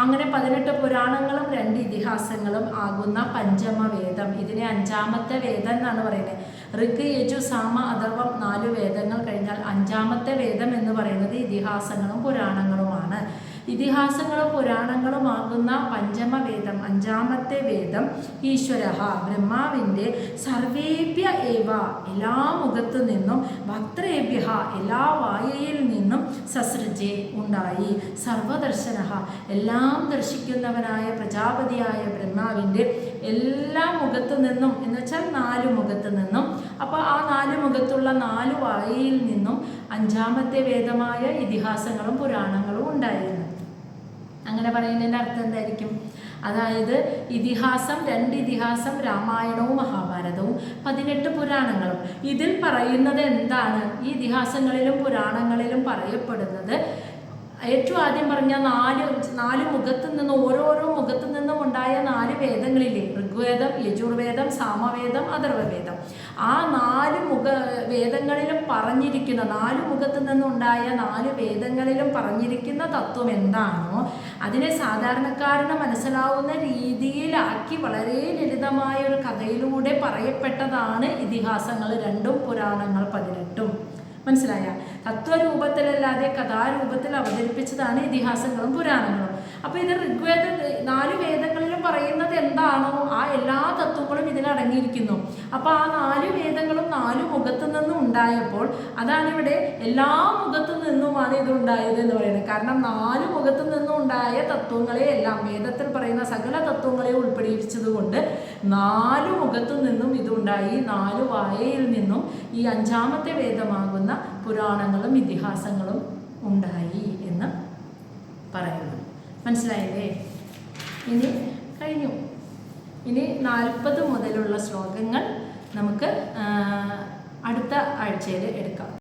അങ്ങനെ 18 പുരാണങ്ങളും 2 ഇതിഹാസങ്ങളും ആകുന്ന പഞ്ചമവേദം, ഇതിനെ 5ാമത്തെ വേദം എന്നാണ് പറയുന്നത്. ഋഗ്, യജു, സാമ, അഥർവം 4 വേദങ്ങൾ കഴിഞ്ഞാൽ 5ാമത്തെ വേദം എന്ന് പറയുന്നത് ഇതിഹാസങ്ങളും പുരാണങ്ങളുമാണ്. ഇതിഹാസങ്ങളും പുരാണങ്ങളുമാകുന്ന പഞ്ചമവേദം, 5ാമത്തെ വേദം, ഈശ്വരഃ ബ്രഹ്മാവിൻ്റെ സർവേഭ്യ ഏവ എല്ലാ മുഖത്തു നിന്നും, ഭക്തേഭ്യഃ എല്ലാ വായയിൽ നിന്നും, സസൃജേ ഉണ്ടായി, സർവദർശനഃ എല്ലാം ദർശിക്കുന്നവനായ പ്രജാപതിയായ ബ്രഹ്മാവിൻ്റെ എല്ലാ മുഖത്തു നിന്നും എന്ന് വെച്ചാൽ 4 മുഖത്തു നിന്നും. അപ്പോൾ ആ 4 മുഖത്തുള്ള 4 വായയിൽ നിന്നും 5ാമത്തെ വേദമായ ഇതിഹാസങ്ങളും പുരാണങ്ങളും ഉണ്ടായിരുന്നു. അങ്ങനെ പറയുന്നതിൻ്റെ അർത്ഥം എന്തായിരിക്കും? അതായത് ഇതിഹാസം, 2 ഇതിഹാസം, രാമായണവും മഹാഭാരതവും, 18 പുരാണങ്ങളും. ഇതിൽ പറയുന്നത് എന്താണ്? ഈ ഇതിഹാസങ്ങളിലും പുരാണങ്ങളിലും പറയപ്പെടുന്നത് ഏറ്റവും ആദ്യം പറഞ്ഞ 4 മുഖത്തു നിന്നും, ഓരോരോ മുഖത്തു നിന്നും ഉണ്ടായ 4 വേദങ്ങളില്ലേ, ഋഗ്വേദം, യജുർവേദം, സാമവേദം, അഥർവവേദം, ആ 4 വേദങ്ങളിലും പറഞ്ഞിരിക്കുന്ന, 4 മുഖത്തു നിന്നുണ്ടായ 4 വേദങ്ങളിലും പറഞ്ഞിരിക്കുന്ന തത്വം എന്താണോ അതിനെ സാധാരണക്കാരന് മനസ്സിലാവുന്ന രീതിയിലാക്കി വളരെ ലളിതമായ ഒരു കഥയിലൂടെ പറയപ്പെട്ടതാണ് ഇതിഹാസങ്ങൾ 2 പുരാണങ്ങൾ 18. മനസ്സിലായ? തത്വരൂപത്തിലല്ലാതെ കഥാരൂപത്തിൽ അവതരിപ്പിച്ചതാണ് ഇതിഹാസങ്ങളും പുരാണങ്ങളും. അപ്പോൾ ഇത് ഋഗ്വേദ 4 വേദങ്ങളിലും പറയുന്നത് എന്താണോ ആ എല്ലാ തത്വങ്ങളും ഇതിലടങ്ങിയിരിക്കുന്നു. അപ്പോൾ ആ 4 വേദങ്ങളും 4 മുഖത്തു നിന്നും ഉണ്ടായപ്പോൾ അതാണിവിടെ എല്ലാ മുഖത്തു നിന്നുമാണ് ഇത് ഉണ്ടായത് എന്ന് പറയുന്നത്. കാരണം 4 മുഖത്തു നിന്നും ഉണ്ടായ തത്വങ്ങളെ എല്ലാം വേദത്തിൽ പറയുന്ന സകല തത്വങ്ങളെ ഉൾപ്പെടുത്തിച്ചത് കൊണ്ട് 4 മുഖത്തു നിന്നും ഇതുണ്ടായി, 4 വായയിൽ നിന്നും ഈ 5ാമത്തെ വേദമാകുന്ന പുരാണങ്ങളും ഇതിഹാസങ്ങളും ഉണ്ടായി എന്ന് പറയുന്നു. മനസ്സിലായില്ലേ? ഇനി കഴിഞ്ഞു. ഇനി 40 മുതലുള്ള ശ്ലോകങ്ങൾ നമുക്ക് അടുത്ത ആഴ്ചയിൽ എടുക്കാം.